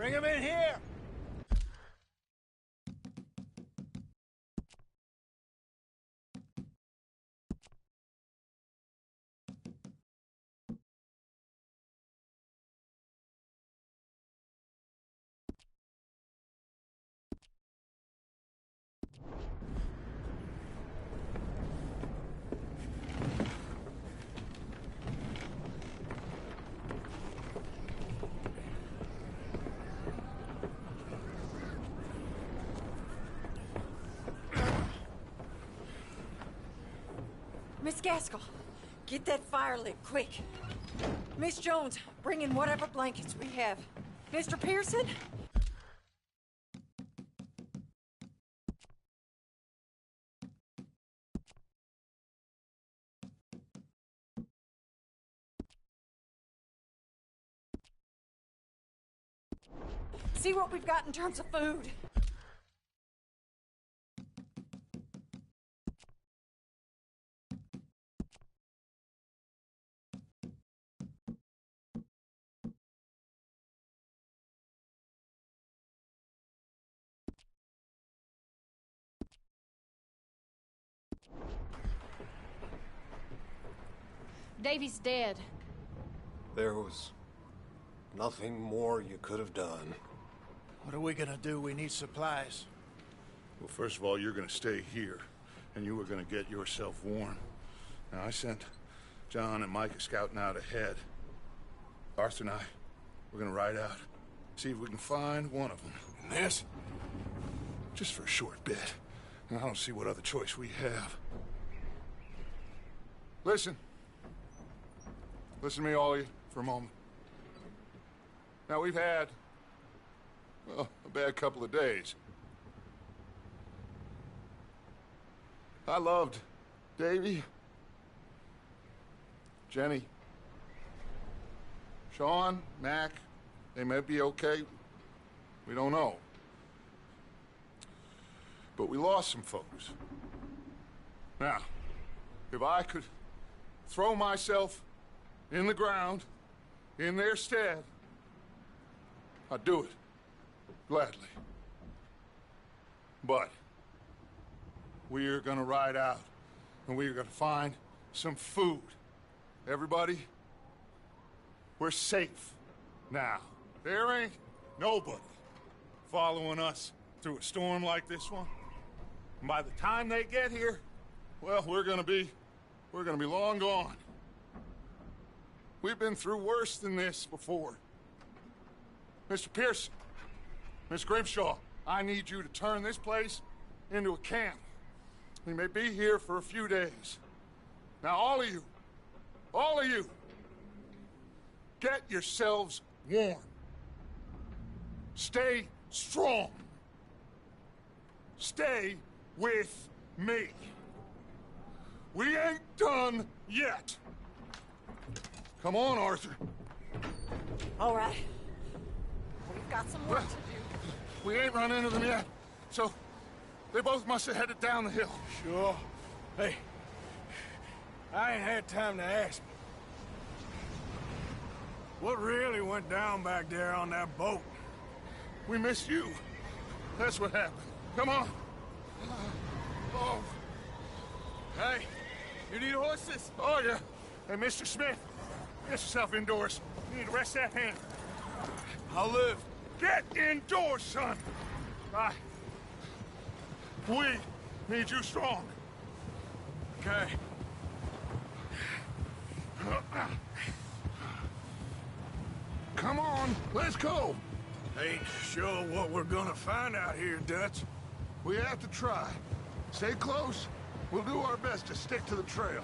Bring him in here! Miss Gaskell, get that fire lit, quick. Miss Jones, bring in whatever blankets we have. Mr. Pearson? See what we've got in terms of food. Davy's dead. There was nothing more you could have done. What are we gonna do? We need supplies. Well, first of all, you're gonna stay here, and you were gonna get yourself warm. Now, I sent John and Micah scouting out ahead. Arthur and I, we're gonna ride out, see if we can find one of them. And this? Just for a short bit. And I don't see what other choice we have. Listen. Listen to me, all of you, for a moment. Now, we've had, well, a bad couple of days. I loved Davy, Jenny, Sean, Mac. They may be okay. We don't know. But we lost some folks. Now, if I could throw myself in the ground, in their stead, I'd do it, gladly. But we're gonna ride out, and we're gonna find some food. Everybody, we're safe now. There ain't nobody following us through a storm like this one. And by the time they get here, well, we're gonna be long gone. We've been through worse than this before. Mr. Pearson, Miss Grimshaw, I need you to turn this place into a camp. We may be here for a few days. Now, all of you, get yourselves warm. Stay strong. Stay with me. We ain't done yet. Come on, Arthur. All right. We've got some work to do. We ain't run into them yet, so they both must have headed down the hill. Sure. Hey, I ain't had time to ask. What really went down back there on that boat? We missed you. That's what happened. Come on. Oh. Hey, you need horses? Oh, yeah. Hey, Mr. Smith, get yourself indoors. You need to rest that hand. I'll live. Get indoors, son. We need you strong. Okay. Come on, let's go. Ain't sure what we're gonna find out here, Dutch. We have to try. Stay close. We'll do our best to stick to the trail.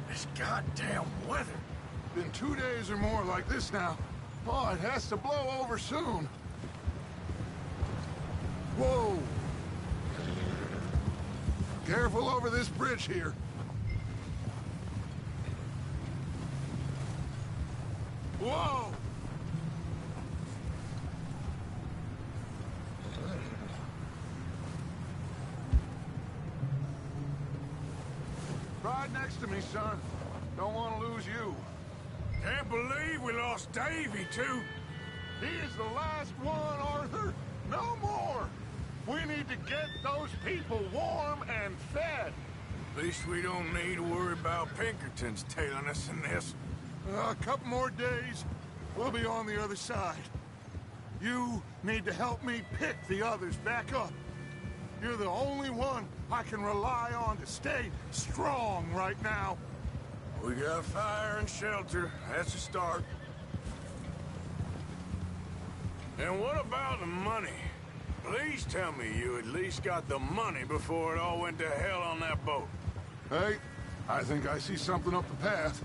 This goddamn weather. Been 2 days or more like this now. Oh, it has to blow over soon. Whoa. Careful over this bridge here. Whoa! Ride next to me, son. Don't want to lose you. Can't believe we lost Davy, too. He is the last one, Arthur. No more. We need to get those people warm and fed. At least we don't need to worry about Pinkertons tailing us in this. A couple more days, we'll be on the other side. You need to help me pick the others back up. You're the only one I can rely on to stay strong right now. We got fire and shelter. That's a start. And what about the money? Please tell me you at least got the money before it all went to hell on that boat. Hey, I think I see something up the path.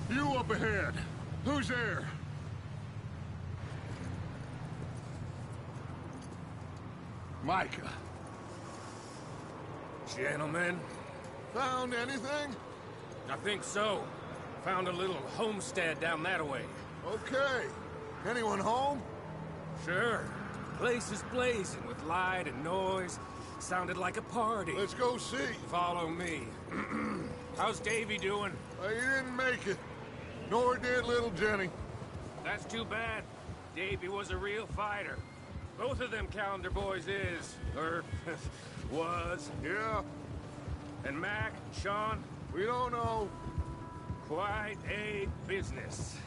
You up ahead. Who's there? Micah. Gentlemen, Found anything? I think so. Found a little homestead down that way. Okay. Anyone home? Sure. Place is blazing with light and noise. Sounded like a party. Let's go see. Follow me. How's Davy doing? He didn't make it. Nor did little Jenny. That's too bad. Davy was a real fighter. Both of them calendar boys is, or was. Yeah, And Mac, Sean, we don't know. quite a business.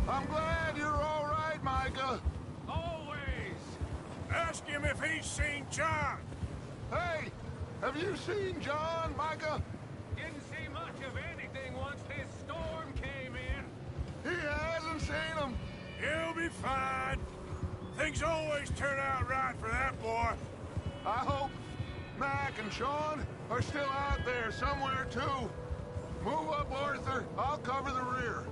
I'm glad you're all right, Micah. Always. Ask him if he's seen John. Hey, have you seen John, Micah? Didn't see much of anything once this storm came in. He hasn't seen him. He'll be fine. Things always turn out right for that boy. I hope Mac and Sean are still out there somewhere, too. Move up, Arthur. I'll cover the rear.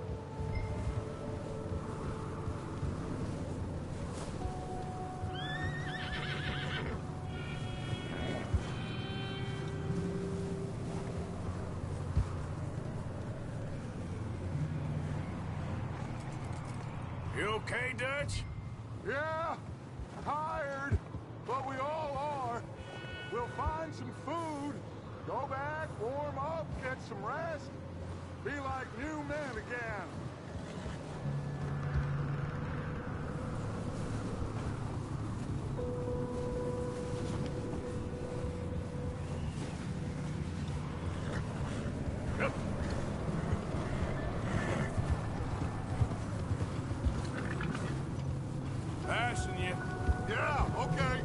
You okay, Dutch? Yeah, tired, but we all are. We'll find some food, go back, warm up, get some rest, be like new men again. Passing you. Yeah, okay.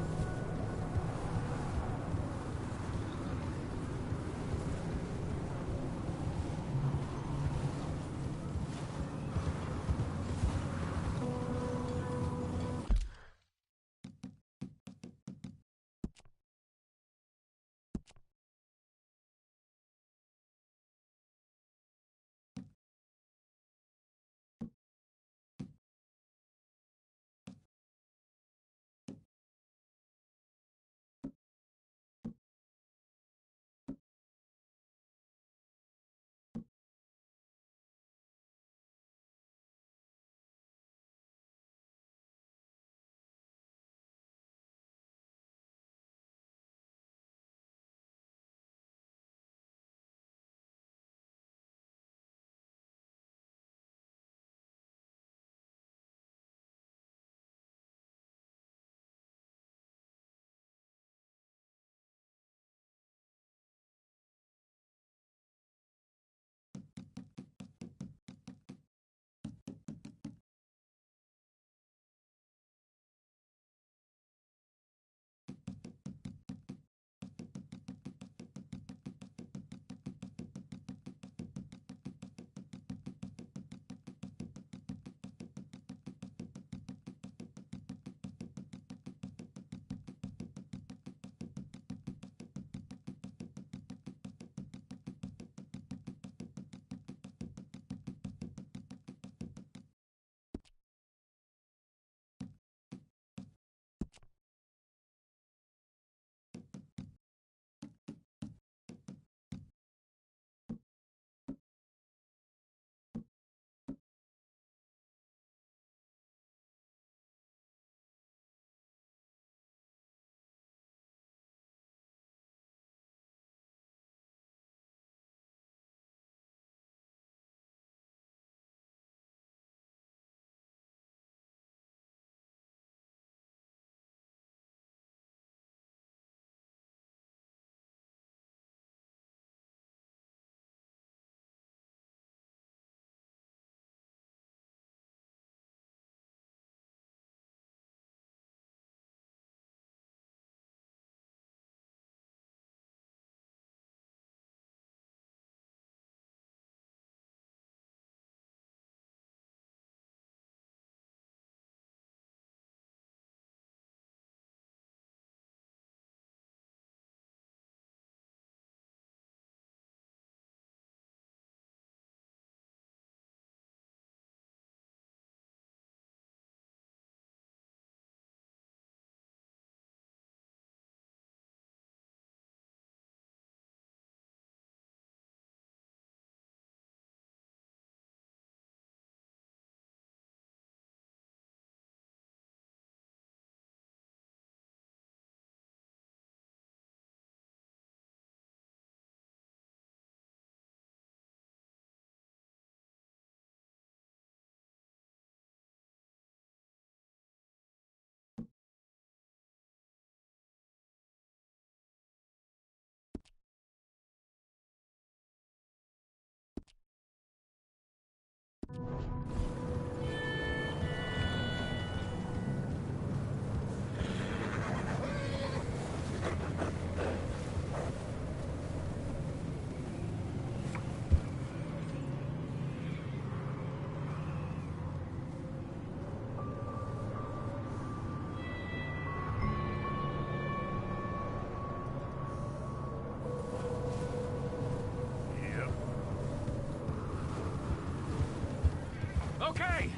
Okay,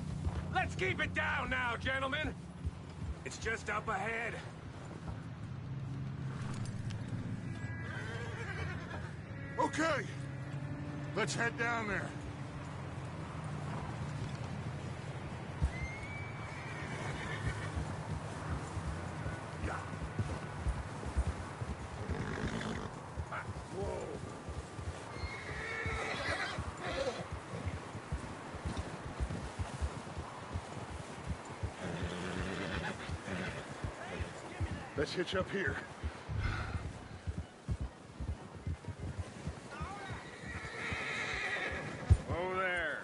let's keep it down now, gentlemen. It's just up ahead. Okay, let's head down there. Yeah. Whoa. Let's hitch up here. Oh, there.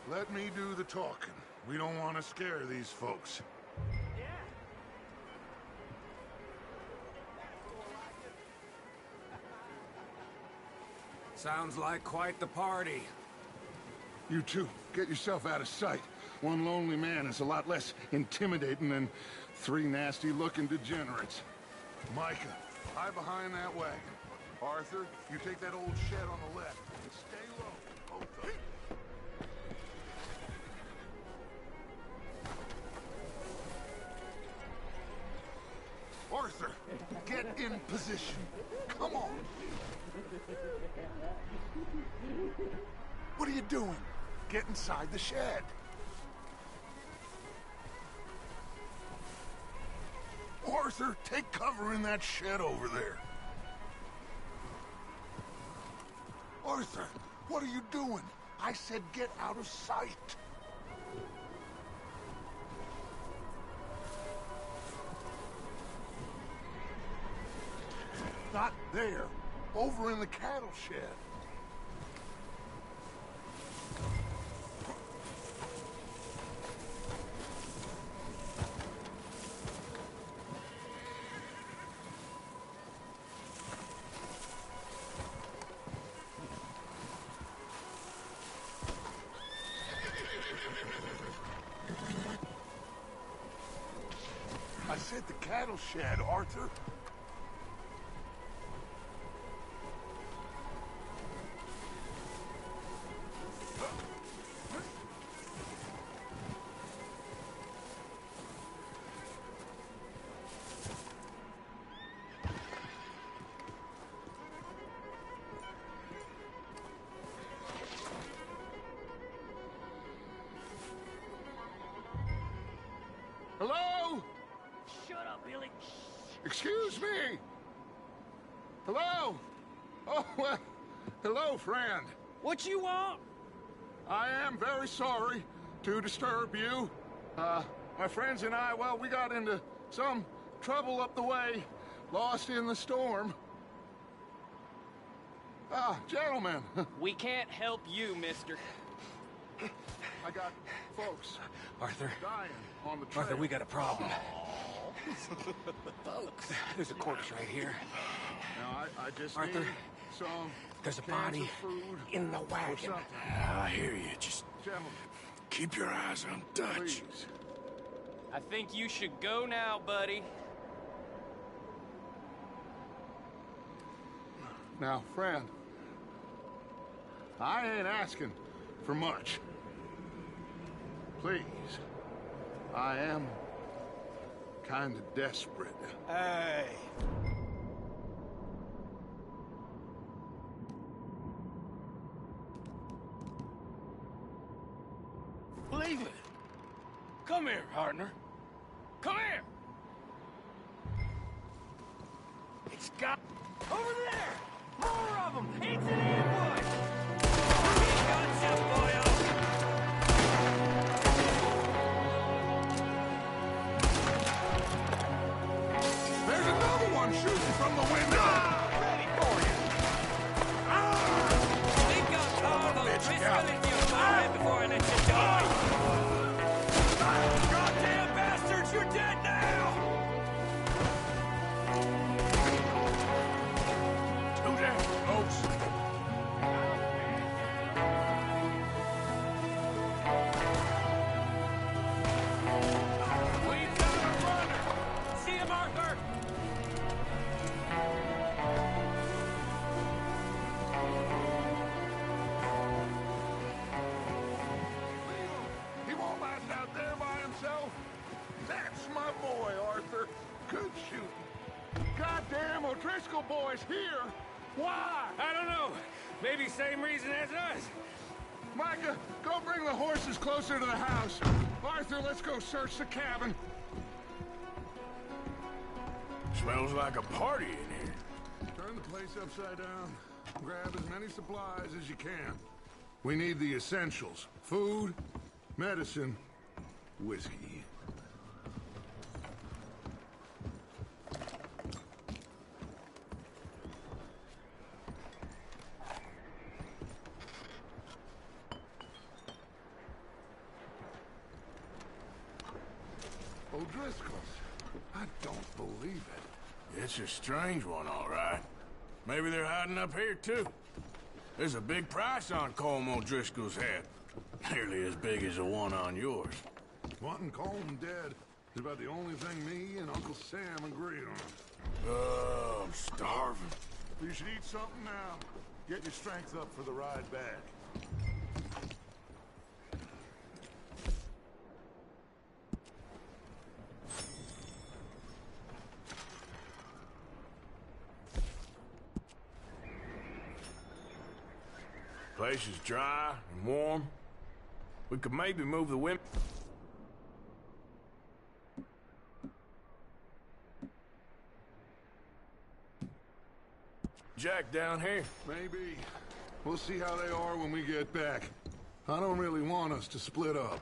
Let me do the talking. We don't want to scare these folks. Sounds like quite the party. You two, get yourself out of sight. One lonely man is a lot less intimidating than three nasty-looking degenerates. Micah, hide behind that wagon. Arthur, you take that old shed on the left and stay low. Both of you. Arthur, get in position. Come on. What are you doing? Get inside the shed. Arthur, take cover in that shed over there. Arthur, what are you doing? I said get out of sight. Not there. Over in the cattle shed. I said the cattle shed, Arthur. Hello? Shut up, Billy. Excuse me? Hello? Oh, well, hello, friend. What you want? I am very sorry to disturb you. My friends and I, well, we got into some trouble up the way, lost in the storm. Gentlemen, We can't help you, mister. I got folks Arthur. dying on the trail. Arthur, we got a problem. Folks. There's a corpse right here. Now, I just Arthur, need some There's a cans body of food in the or wagon. something. I hear you. Just Gentlemen, keep your eyes on Dutch. please. I think you should go now, buddy. Now, friend, I ain't asking for much. Please, I am kind of desperate. Hey. Leave it. Come here, partner. Come here. It's got... Over there! More of them! It's an ambush! We got you, boyo! There's another one shooting from the window! Ready for you! Think I'll call the pistol in your forehead before I let you die. Goddamn bastards, you're dead now! Driscoll boys here? Why? I don't know. Maybe same reason as us. Micah, go bring the horses closer to the house. Arthur, let's go search the cabin. Smells like a party in here. Turn the place upside down. Grab as many supplies as you can. We need the essentials. Food, medicine, whiskey. O'Driscoll's. I don't believe it. It's a strange one, all right. Maybe they're hiding up here, too. There's a big price on Colm O'Driscoll's head. Nearly as big as the one on yours. Wanting Colm dead is about the only thing me and Uncle Sam agree on. I'm starving. You should eat something now. Get your strength up for the ride back. Place is dry and warm. We could maybe move the women. Jack down here. Maybe. We'll see how they are when we get back. I don't really want us to split up.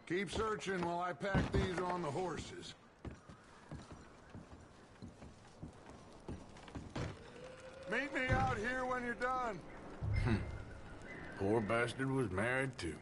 Keep searching while I pack these on the horses. Meet me out here when you're done. Poor bastard was married, too.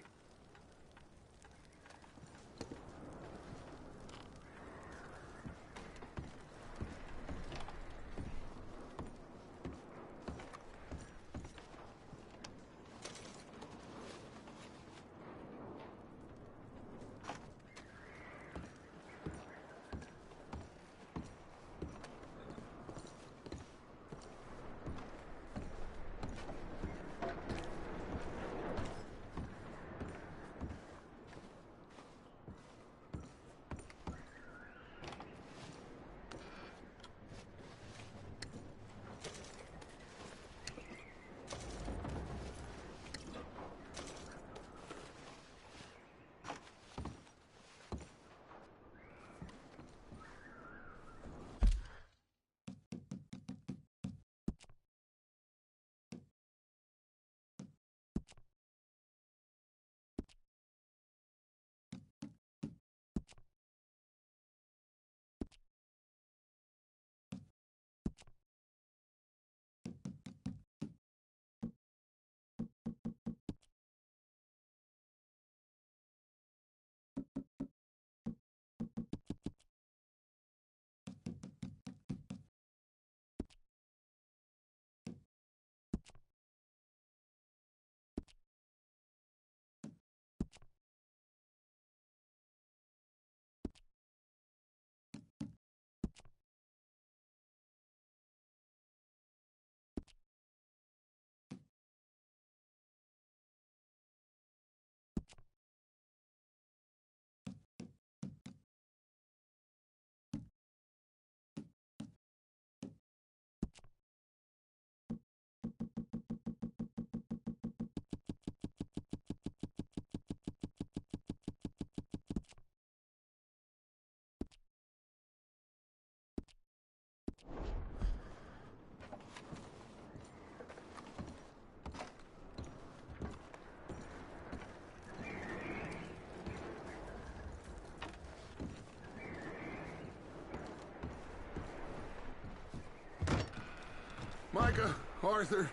Micah, Arthur,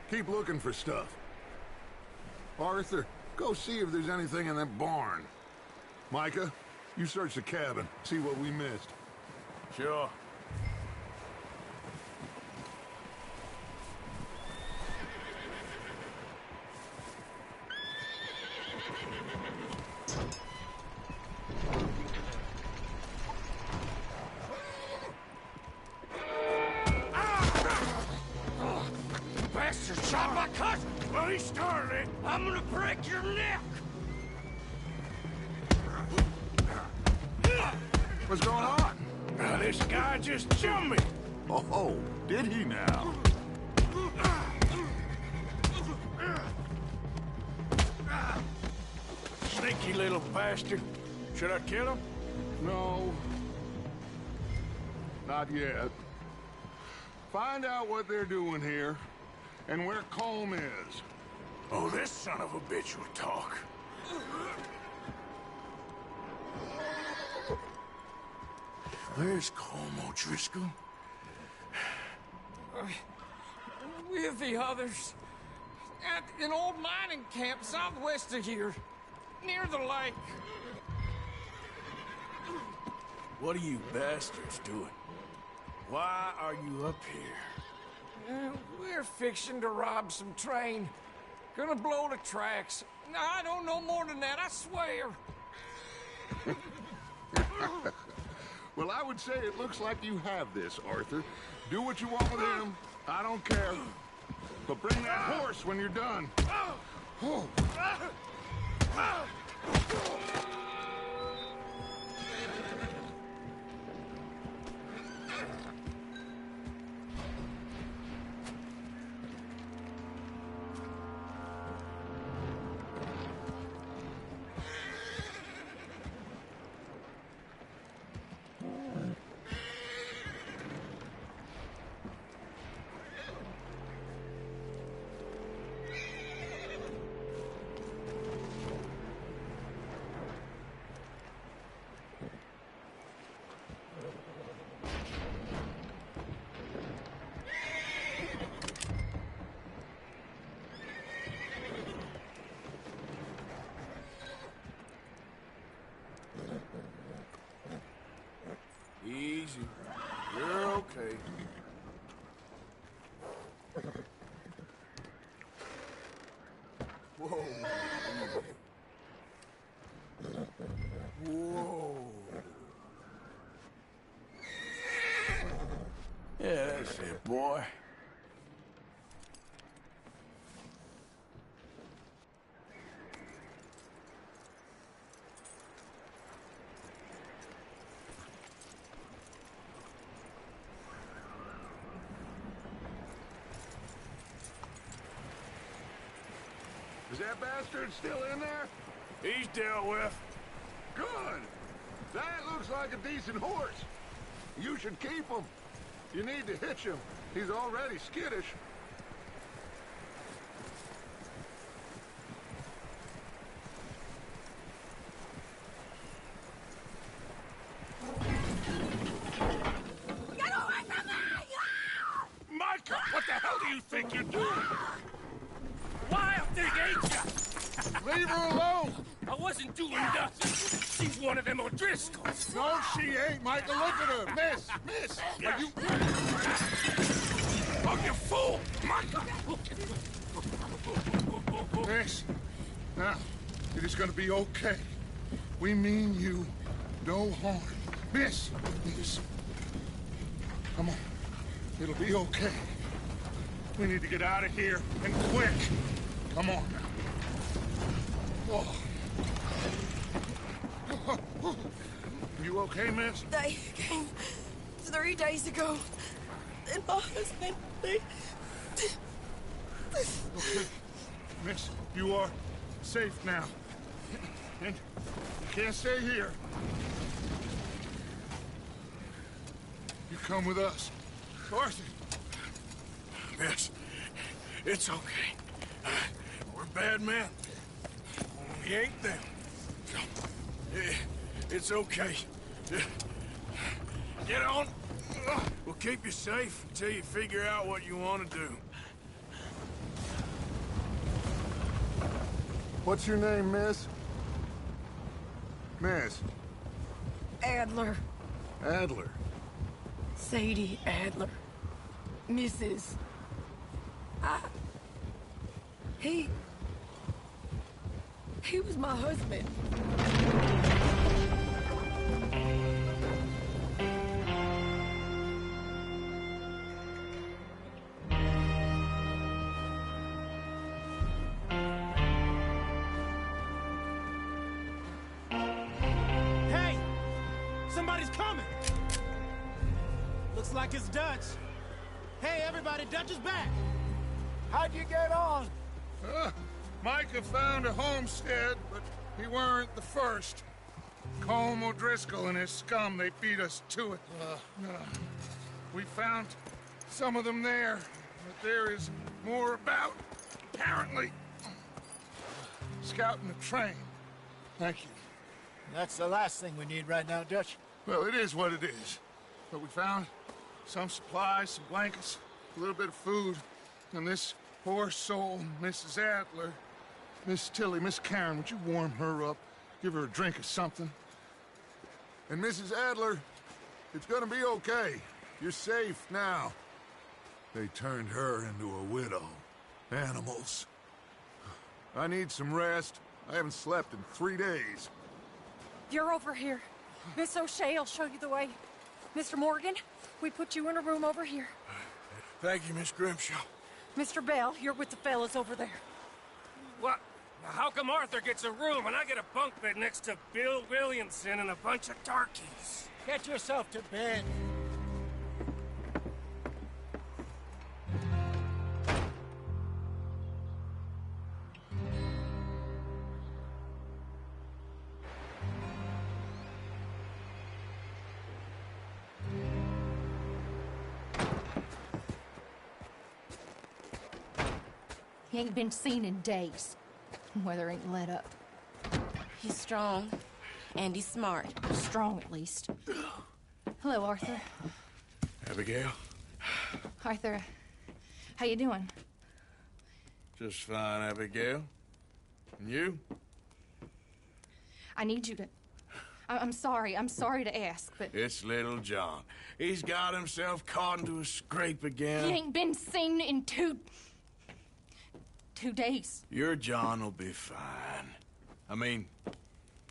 keep looking for stuff. Arthur, go see if there's anything in that barn. Micah, you search the cabin, see what we missed. Sure. started it, I'm gonna break your neck! What's going on? this guy just jumped me. Oh, did he now? Sneaky little bastard. Should I kill him? No. Not yet. Find out what they're doing here, and where Colm is. Oh, this son of a bitch will talk. Where's Colm O'Driscoll? With the others. At an old mining camp southwest of here. Near the lake. What are you bastards doing? Why are you up here? We're fixing to rob some train. Gonna blow the tracks. I don't know more than that, I swear. Well, I would say it looks like you have this, Arthur. Do what you want with him. I don't care. But bring that horse when you're done. Oh. Easy. You're okay. Whoa. Whoa. Yeah, that's it, boy. Is that bastard still in there? He's dealt with. Good. That looks like a decent horse. You should keep him. You need to hitch him. He's already skittish. Get away from me! Micah, what the hell do you think you're doing? Wild thing, ain't ya? Leave her alone. I wasn't doing nothing. She's one of them O'Driscolls. No, she ain't, Micah. Look at her. Miss. Are you... Oh, you fool! Micah! Miss. Now, it is gonna be okay. We mean you no harm. Miss. Come on. It'll be okay. We need to get out of here, and quick. Come on now. Oh. You okay, miss? They came 3 days ago. And my husband, they... Okay. Miss, you are safe now. And you can't stay here. You come with us. Arthur. Miss, it's okay. We're bad men. We ain't them. It's okay. Get on. We'll keep you safe until you figure out what you want to do. What's your name, miss? Miss. Adler. Adler. Sadie Adler. Mrs. He was my husband. Somebody's coming! Looks like it's Dutch. Hey, everybody, Dutch is back! How'd you get on? Micah found a homestead, but he weren't the first. Colm O'Driscoll and his scum, they beat us to it. We found some of them there, but there is more about, apparently. Scouting the train. Thank you. That's the last thing we need right now, Dutch. Well, it is what it is. But we found some supplies, some blankets, a little bit of food, and this poor soul, Mrs. Adler, Miss Tilly, Miss Karen, would you warm her up? Give her a drink or something? And Mrs. Adler, it's gonna be okay. You're safe now. They turned her into a widow. Animals. I need some rest. I haven't slept in 3 days. You're over here. Miss O'Shea will show you the way. Mr. Morgan, we put you in a room over here. Thank you, Miss Grimshaw. Mr. Bell, you're with the fellas over there. What? How come Arthur gets a room and I get a bunk bed next to Bill Williamson and a bunch of darkies? Get yourself to bed. He ain't been seen in days. Weather ain't let up. He's strong, and he's smart. Strong, at least. Hello, Arthur. Abigail? Arthur, how you doing? Just fine, Abigail. And you? I need you to... I'm sorry to ask, but... It's little John. He's got himself caught into a scrape again. He ain't been seen in 2 days. Your John will be fine. I mean,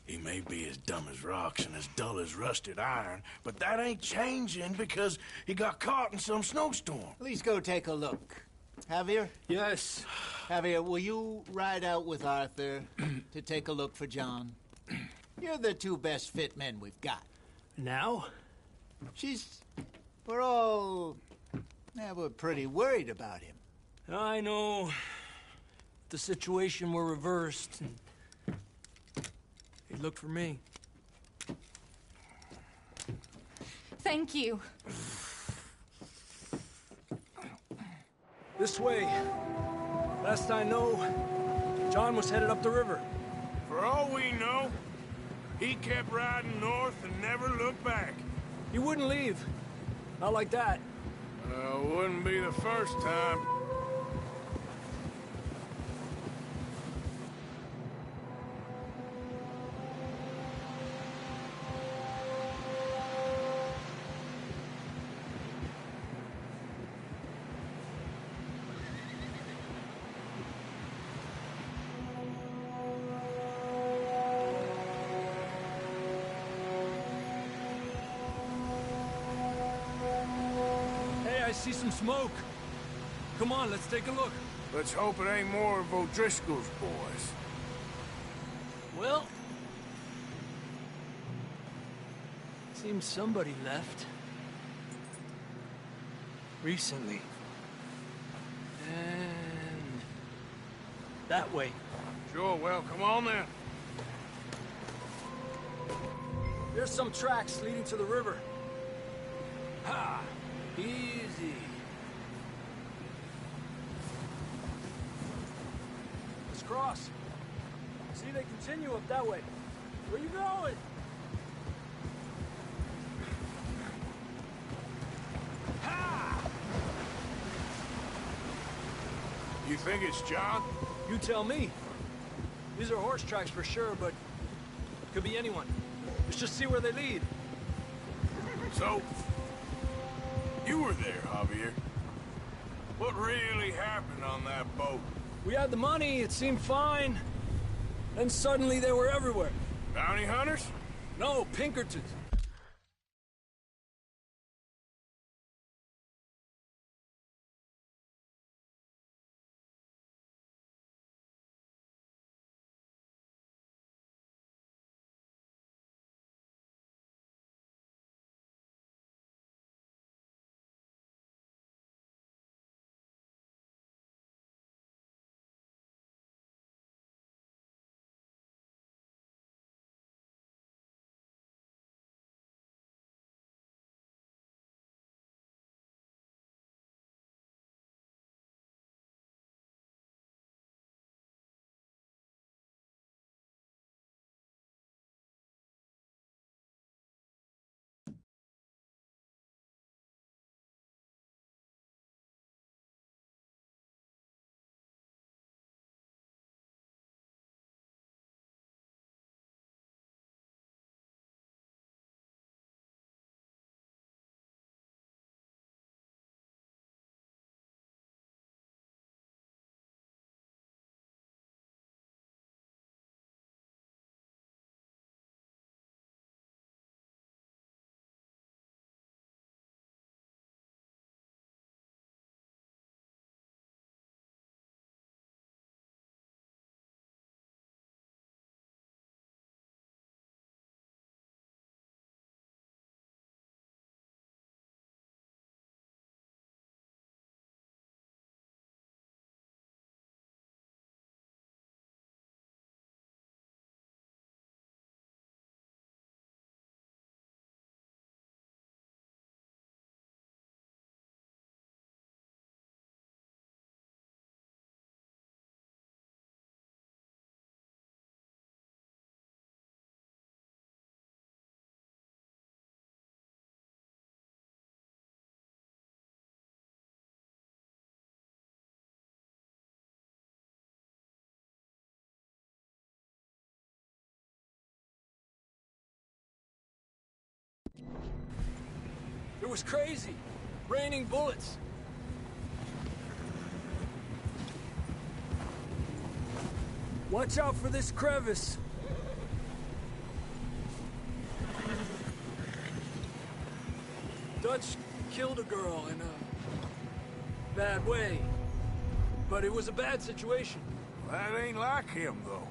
he may be as dumb as rocks and as dull as rusted iron, but that ain't changing because he got caught in some snowstorm. Please go take a look. Javier? Yes. Javier, will you ride out with Arthur to take a look for John? You're the 2 best fit men we've got. Now? We're pretty worried about him. I know. If the situation were reversed, he'd look for me. Thank you. This way. Last I know, John was headed up the river. For all we know, he kept riding north and never looked back. He wouldn't leave. Not like that. Wouldn't be the first time. I see some smoke. Come on, let's take a look. Let's hope it ain't more of O'Driscoll's boys. Well, seems somebody left. Recently. And that way. Sure, well, come on then. There's some tracks leading to the river. Ha! Easy. Let's cross. See, they continue up that way. Where you going? Ha! You think it's John? You tell me. These are horse tracks for sure, but could be anyone. Let's just see where they lead. So, you were there, Javier. What really happened on that boat? We had the money, it seemed fine. Then suddenly they were everywhere. Bounty hunters? No, Pinkertons. It was crazy. Raining bullets. Watch out for this crevice. Dutch killed a girl in a bad way. But it was a bad situation. That ain't like him, though.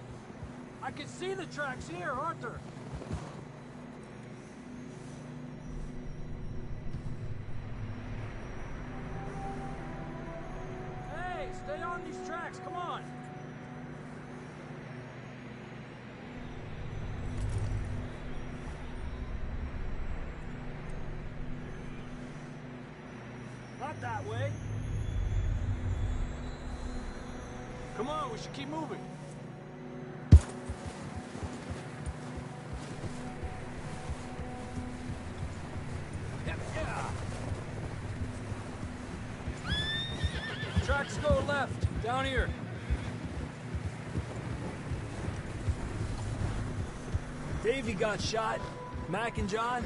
I can see the tracks here, Arthur. Hey, stay on these tracks, come on. Not that way. Come on, we should keep moving. Tracks go left, down here. Davey got shot. Mac and John,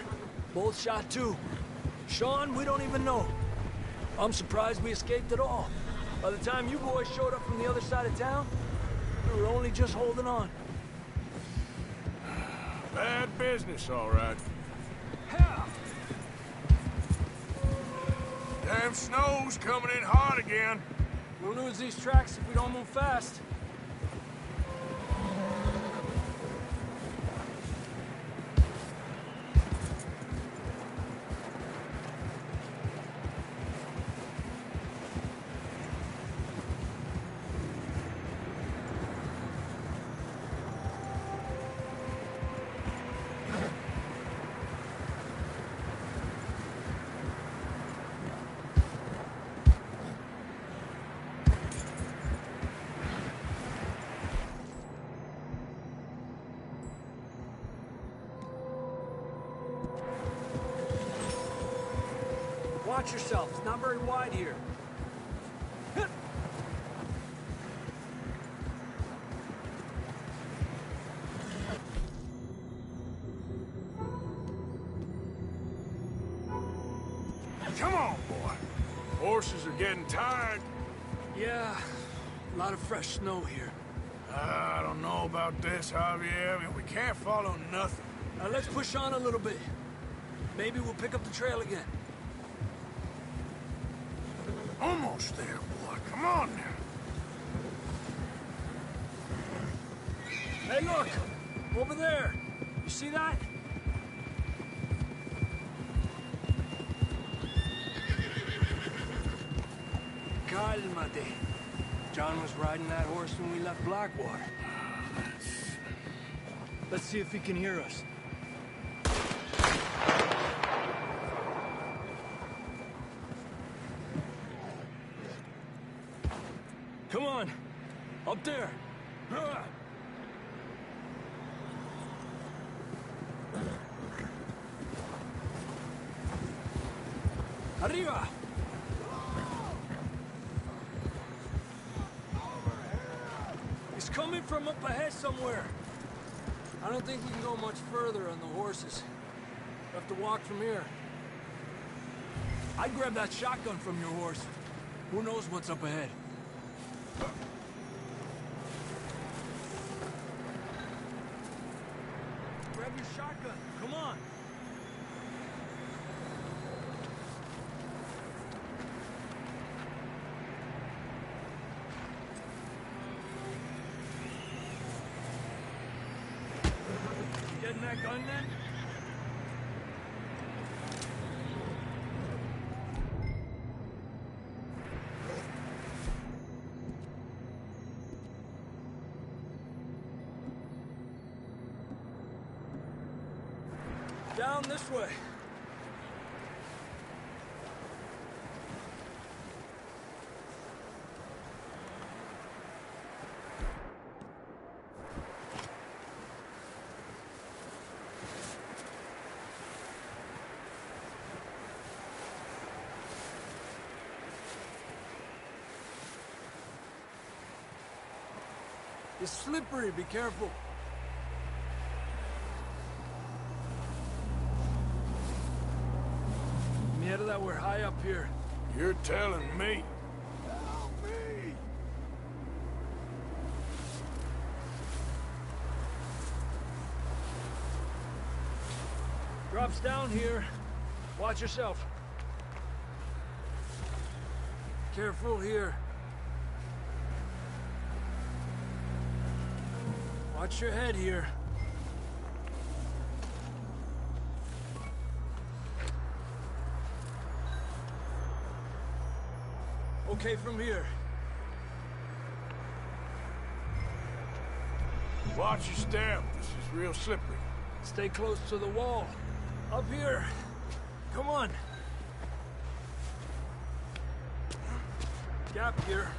both shot too. Sean, we don't even know. I'm surprised we escaped at all. By the time you boys showed up from the other side of town, we were only just holding on. Bad business, all right. Yeah. Damn snow's coming in hard again. We'll lose these tracks if we don't move fast. Watch yourself. It's not very wide here. Come on, boy. Horses are getting tired. Yeah, a lot of fresh snow here. I don't know about this, Javier. I mean, we can't follow nothing. Now let's push on a little bit. Maybe we'll pick up the trail again. Almost there, boy. Come on now. Hey, look! Over there! You see that? Cálmate. John was riding that horse when we left Blackwater. Let's see if he can hear us. Come on! Up there! Arriba! He's coming from up ahead somewhere. I don't think we can go much further on the horses. We'll have to walk from here. I'd grab that shotgun from your horse. Who knows what's up ahead? Grab your shotgun. Come on. You getting that gun then? Down this way. It's slippery, be careful. headed that we're high up here. You're telling me. Help me! Drops down here. Watch yourself. Careful here. Watch your head here. Okay from here. Watch your step. This is real slippery. Stay close to the wall. Up here. Come on. Gap here.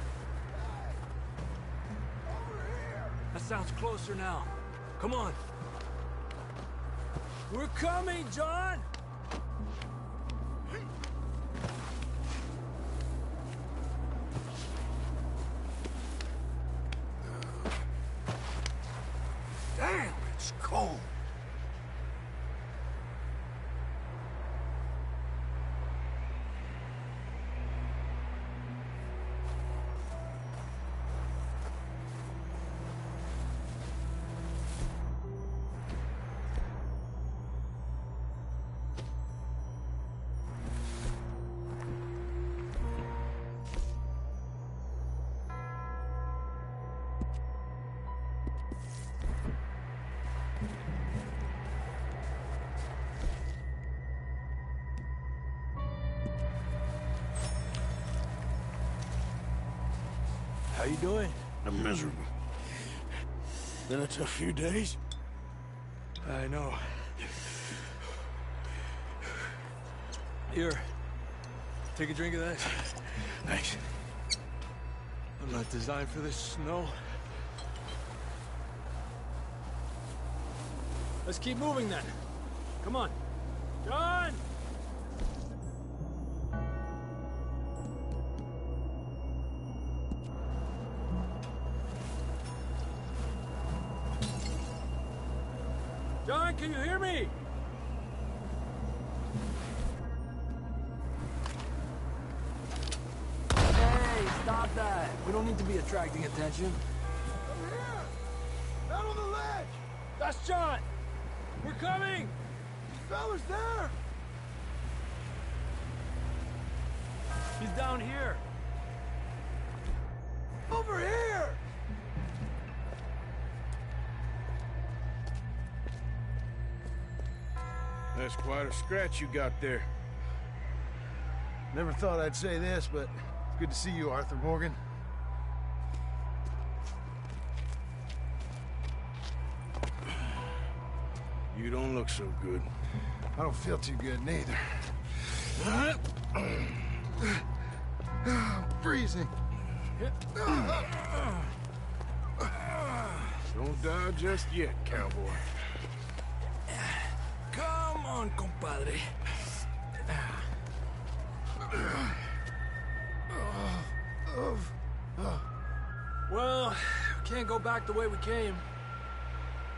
That sounds closer now. Come on. We're coming, John! Damn, it's cold. How you doing? I'm miserable. Been a tough few days. I know. Here. Take a drink of that. Thanks. I'm not designed for this snow. Let's keep moving then. Come on. John! John, can you hear me? Hey, stop that. We don't need to be attracting attention. Over here! Out on the ledge! That's John! We're coming! Fellas there! He's down here. Over here! That's quite a scratch you got there. Never thought I'd say this, but it's good to see you, Arthur Morgan. You don't look so good. I don't feel too good, neither. I'm freezing. Don't die just yet, cowboy. Come on, compadre. Well, we can't go back the way we came.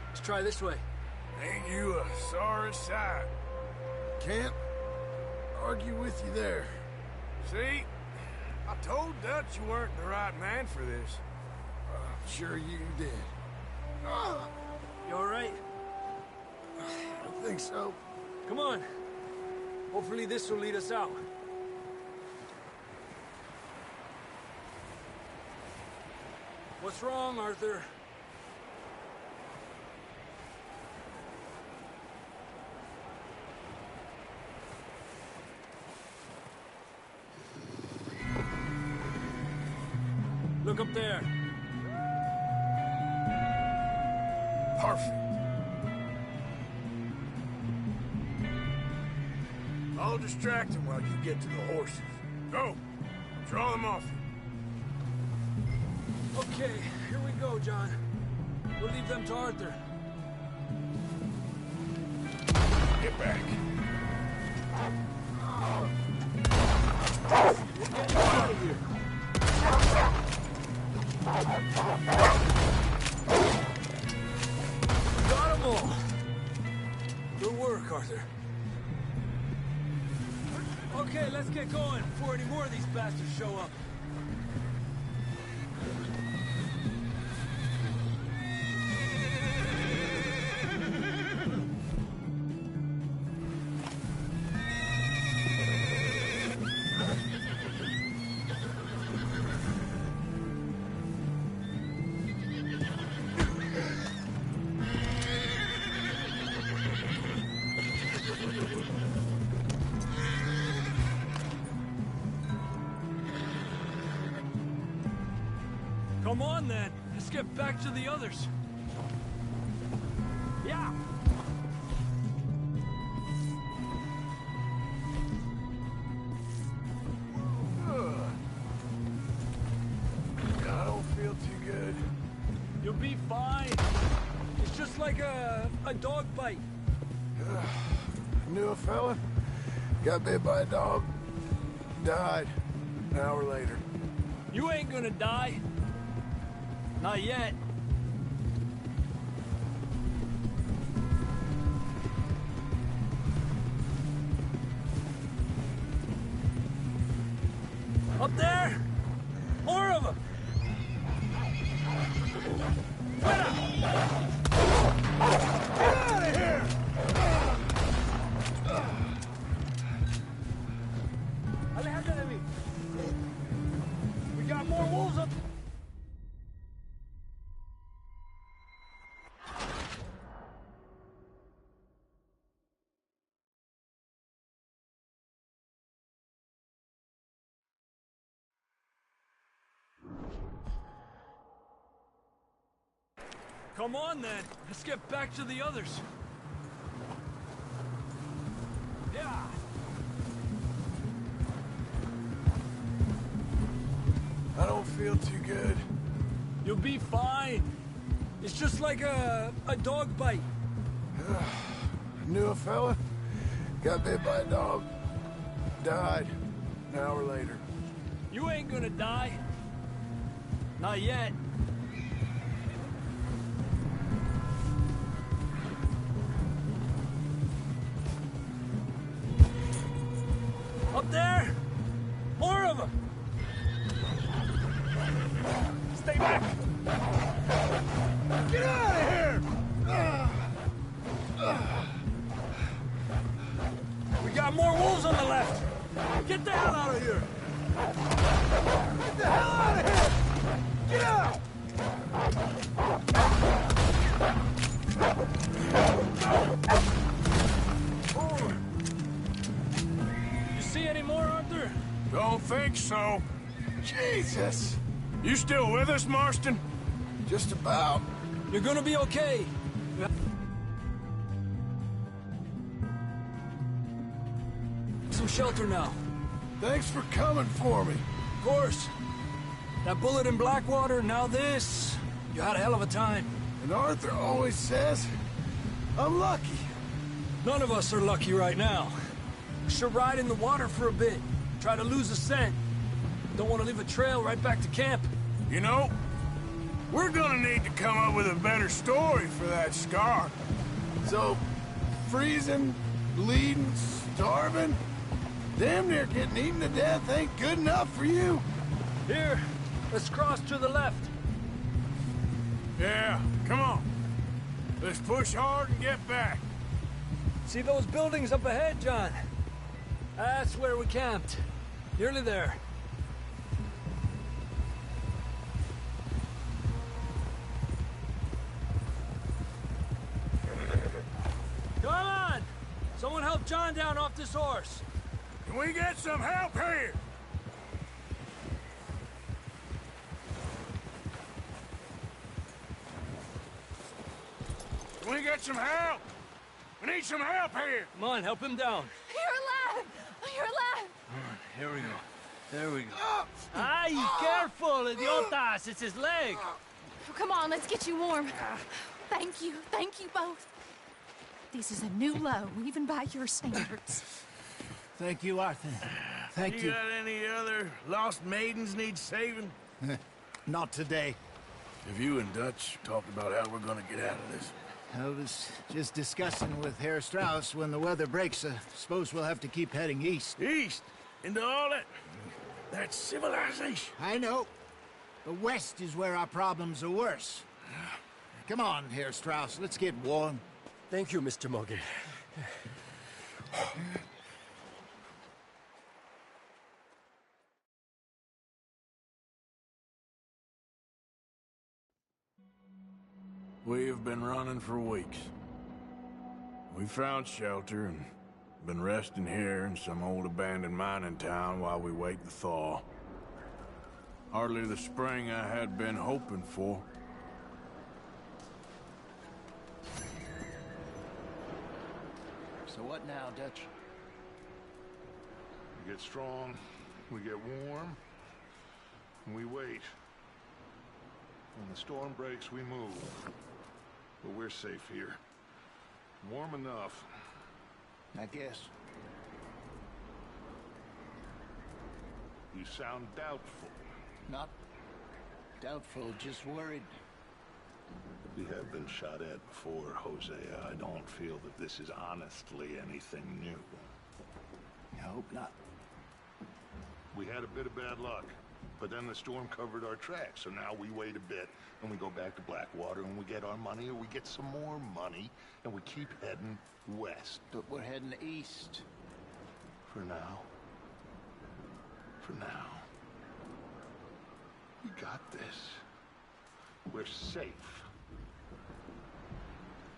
Let's try this way. Ain't you a sorry sight? Can't argue with you there. See? I told Dutch you weren't the right man for this. Sure you did. You all right? I think so. Come on. Hopefully this will lead us out. What's wrong, Arthur? Look up there. Perfect. I'll distract him while you get to the horses. Go! Draw them off you. Okay, here we go, John. We'll leave them to Arthur. Get back. We're getting out of here. Got them all. Good work, Arthur. Okay, let's get going before any more of these bastards show up. Come on, then. Let's get back to the others. Yeah! I don't feel too good. You'll be fine. It's just like a dog bite. I knew a fella. Got bit by a dog. Died. An hour later. You ain't gonna die. Not yet. Up there! More of them! Get out of here! Aléjate de mí. We got more wolves up. Come on, then. Let's get back to the others. Yeah. I don't feel too good. You'll be fine. It's just like a dog bite. I knew a fella. Got bit by a dog. Died. An hour later. You ain't gonna die. Not yet. Up there! More of them! Stay back! Get out of here! We got more wolves on the left! Get the hell out of here! Get the hell out of here! Get out! Forward! You see any more, Arthur? Don't think so. Jesus! You still with us, Marston? Just about. You're gonna be okay. Some shelter now. Thanks for coming for me. Of course. That bullet in Blackwater, now this. You had a hell of a time. And Arthur always says, I'm lucky. None of us are lucky right now. We should ride in the water for a bit. Try to lose the scent. Don't want to leave a trail right back to camp. You know, we're gonna need to come up with a better story for that scar. So, freezing, bleeding, starving, damn near getting eaten to death ain't good enough for you. Here, let's cross to the left. Yeah, come on. Let's push hard and get back. See those buildings up ahead, John? That's where we camped. Nearly there. Come on! Someone help John down off this horse. Can we get some help here? Can we get some help? We need some help here. Come on, help him down. You're alive! You're alive! Here we go. There we go. Ay, careful, idiotas! It's his leg. Come on, let's get you warm. Thank you both. This is a new low, even by your standards. Thank you, Arthur. Thank you. You got any other lost maidens need saving? Not today. Have you and Dutch talked about how we're gonna get out of this? I was just discussing with Herr Strauss when the weather breaks. Suppose we'll have to keep heading east. East? Into all that civilization. I know. But west is where our problems are worse. Come on, Herr Strauss, let's get warm. Thank you, Mr. Morgan. We have been running for weeks. We found shelter and been resting here in some old abandoned mining town while we wait the thaw. Hardly the spring I had been hoping for. So what now, Dutch? We get strong, we get warm, and we wait. When the storm breaks, we move. But we're safe here. Warm enough. I guess. You sound doubtful. Not doubtful, just worried. We have been shot at before, Hosea. I don't feel that this is honestly anything new. I hope not. We had a bit of bad luck, but then the storm covered our tracks, so now we wait a bit, and we go back to Blackwater, and we get our money, or we get some more money, and we keep heading west. But we're heading east. For now. For now. We got this. We're safe.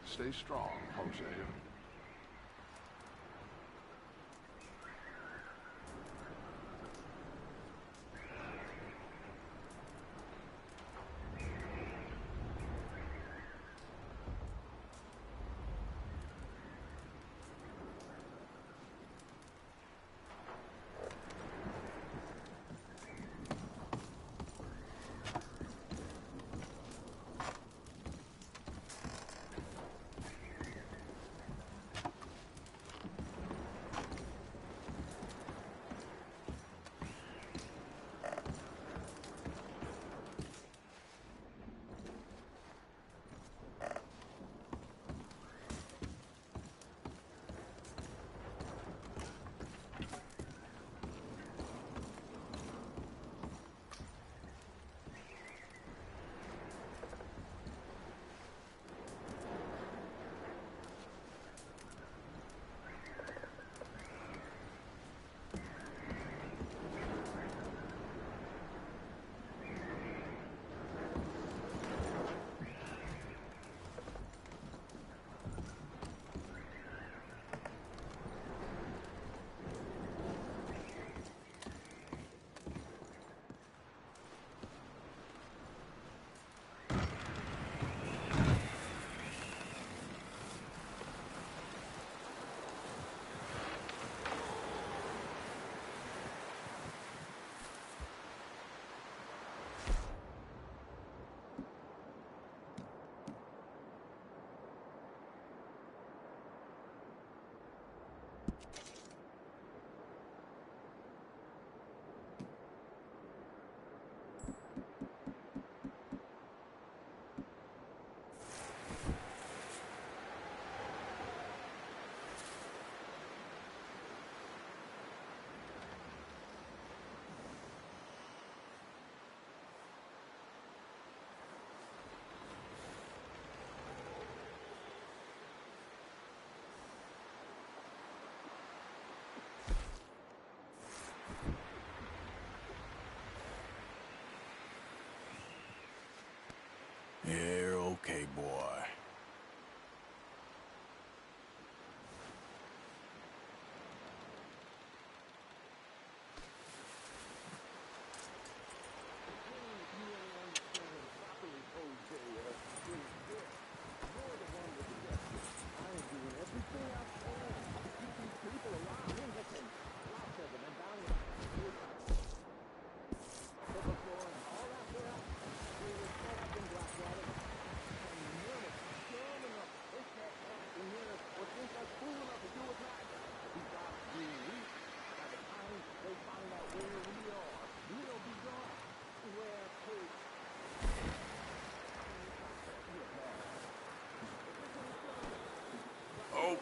Stay strong, Hosea.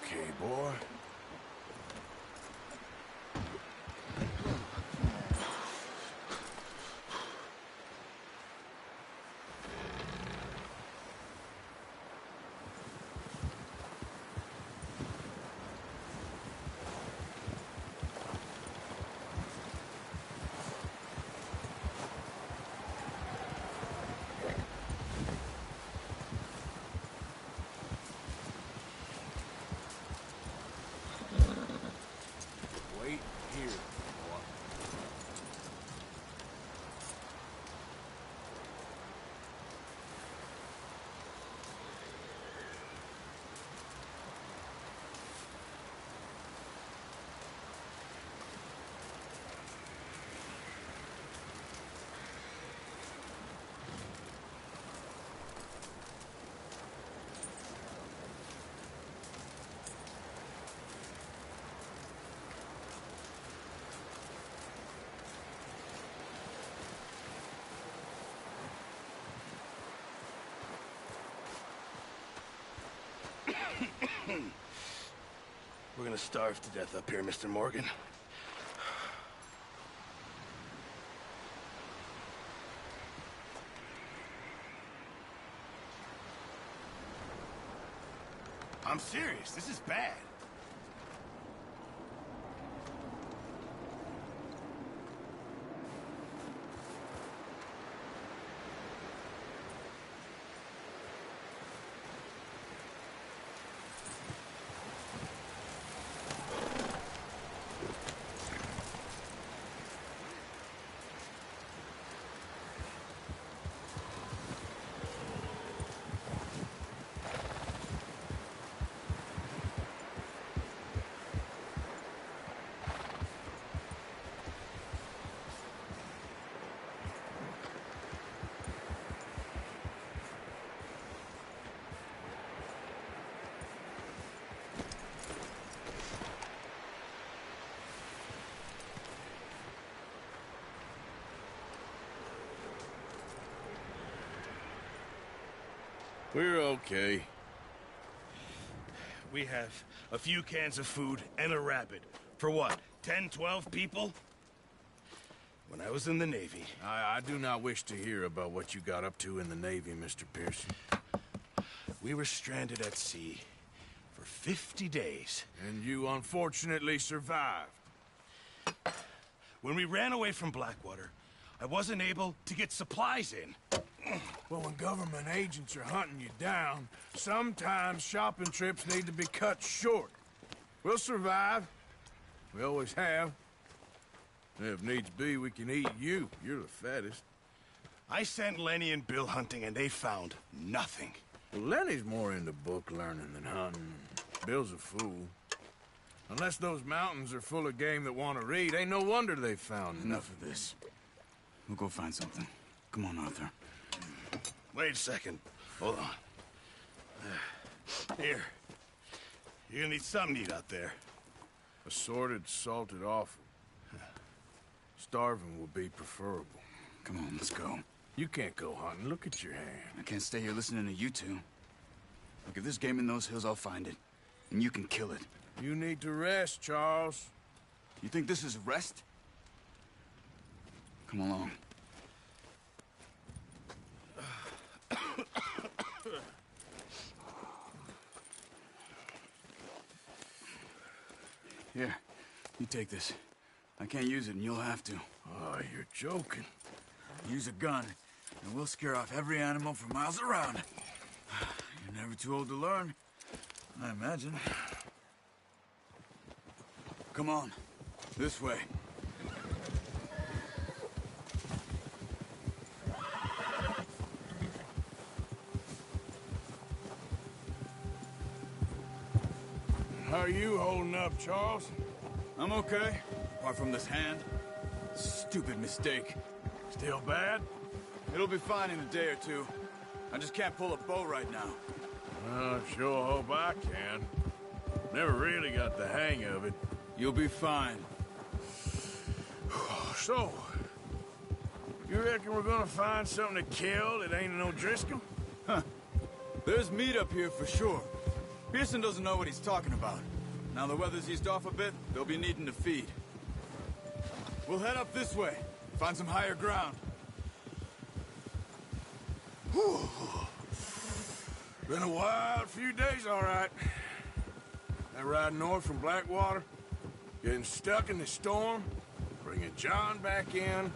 okay, boy. Wait here, boy. We're gonna starve to death up here, Mr. Morgan. I'm serious. This is bad. We're okay. We have a few cans of food and a rabbit. For what, 10, 12 people? When I was in the Navy... I do not wish to hear about what you got up to in the Navy, Mr. Pearson. We were stranded at sea for 50 days. And you unfortunately survived. When we ran away from Blackwater, I wasn't able to get supplies in. Well, when government agents are hunting you down, sometimes shopping trips need to be cut short. We'll survive. We always have. If needs be, we can eat you. You're the fattest. I sent Lenny and Bill hunting, and they found nothing. Well, Lenny's more into book learning than hunting. Bill's a fool. Unless those mountains are full of game that want to read, ain't no wonder they found Enough of this. We'll go find something. Come on, Arthur. Wait a second. Hold on. Here. You're gonna need something to eat out there. Assorted, salted offal. Starving will be preferable. Come on, let's go. You can't go hunting. Look at your hand. I can't stay here listening to you two. Look, if there's game in those hills, I'll find it. And you can kill it. You need to rest, Charles. You think this is rest? Come along. Here, you take this. I can't use it, and you'll have to. Oh, you're joking. Use a gun, and we'll scare off every animal for miles around. You're never too old to learn, I imagine. Come on, this way. How are you holding up, Charles? I'm okay, apart from this hand. Stupid mistake. Still bad? It'll be fine in a day or two. I just can't pull a bow right now. I sure hope I can. Never really got the hang of it. You'll be fine. So, you reckon we're gonna find something to kill that ain't no Driscoll? Huh. There's meat up here for sure. Pearson doesn't know what he's talking about. Now the weather's eased off a bit, they'll be needing to feed. We'll head up this way, find some higher ground. Whew. Been a wild few days, all right. That ride north from Blackwater, getting stuck in the storm, bringing John back in.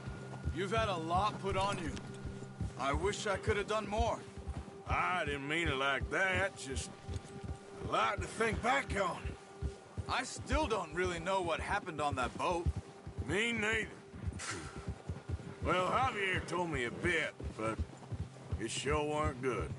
You've had a lot put on you. I wish I could have done more. I didn't mean it like that, just a lot to think back on. I still don't really know what happened on that boat. Me neither. Well, Javier told me a bit, but it sure weren't good.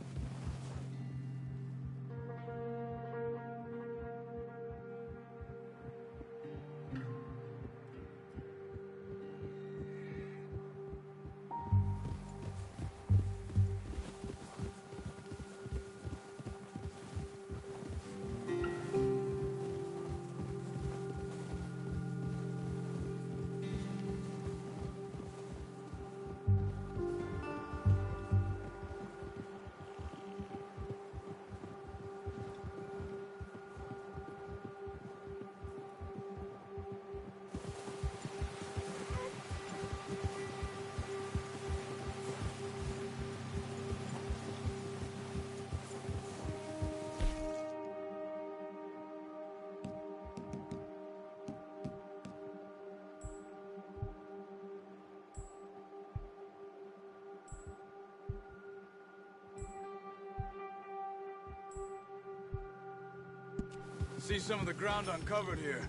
See some of the ground uncovered here.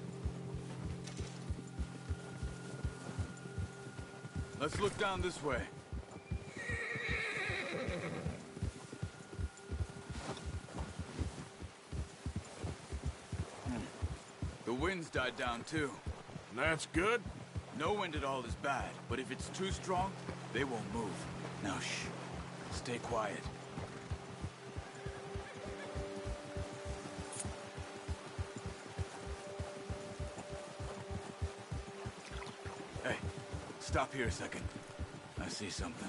Let's look down this way. The wind's died down too. That's good? No wind at all is bad, but if it's too strong, they won't move. Now shh. Stay quiet. Hey, stop here a second. I see something.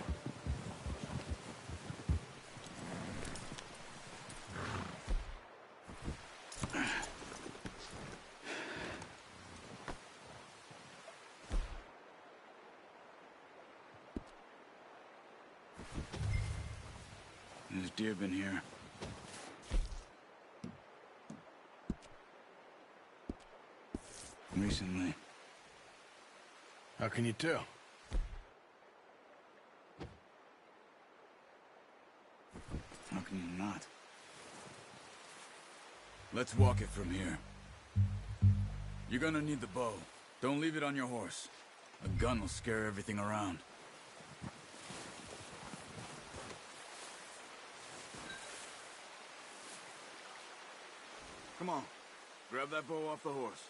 There's deer been here. Recently. How can you tell? How can you not? Let's walk it from here. You're gonna need the bow. Don't leave it on your horse. A gun will scare everything around. Come on. Grab that bow off the horse.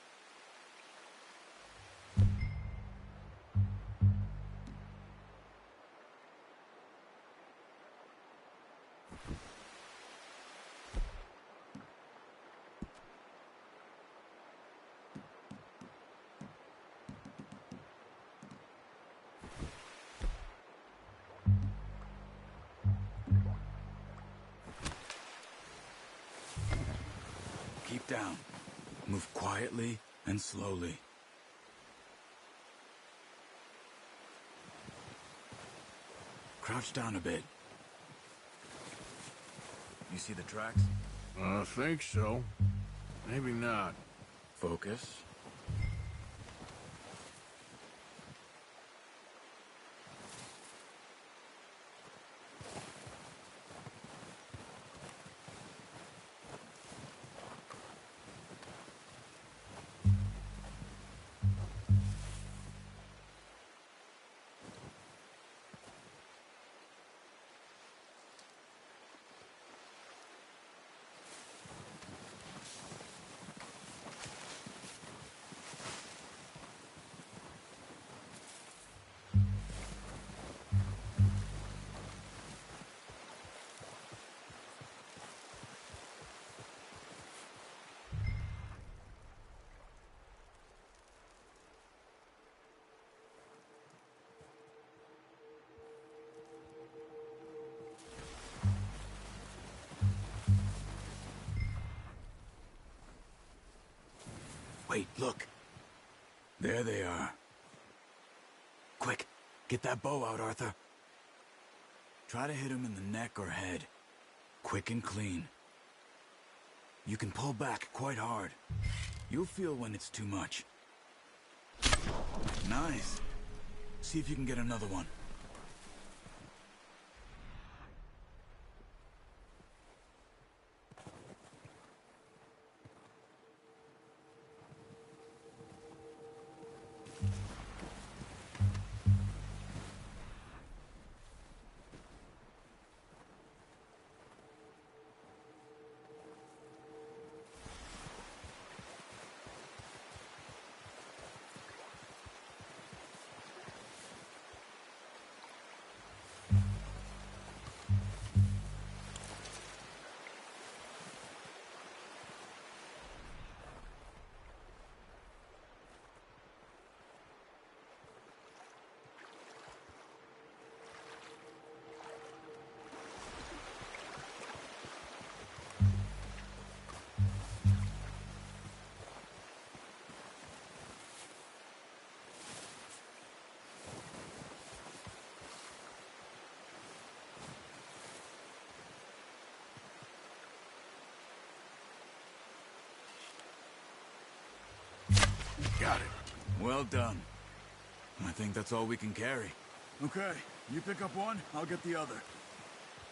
Keep down. Move quietly and slowly. Crouch down a bit. You see the tracks? I think so. Maybe not. Focus. Wait, look. There they are. Quick, get that bow out, Arthur. Try to hit him in the neck or head. Quick and clean. You can pull back quite hard. You'll feel when it's too much. Nice. See if you can get another one. Got it. Well done. I think that's all we can carry. Okay, you pick up one, I'll get the other.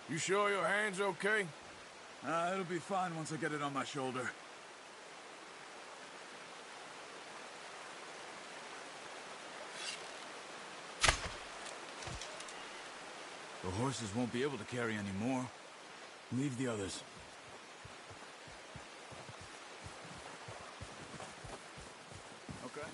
You sure your hand's okay? It'll be fine once I get it on my shoulder. The horses won't be able to carry any more. Leave the others. Okay.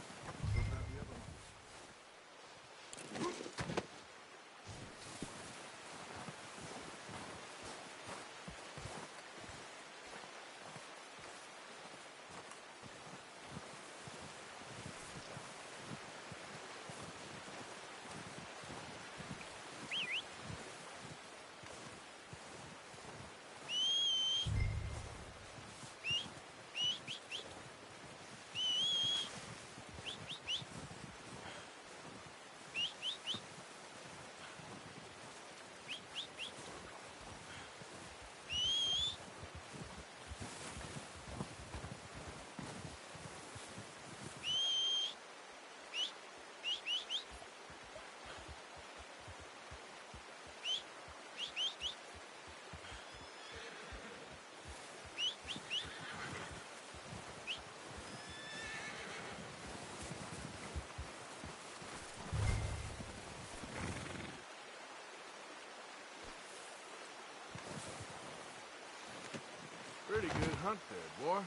Pretty good hunt there, boy.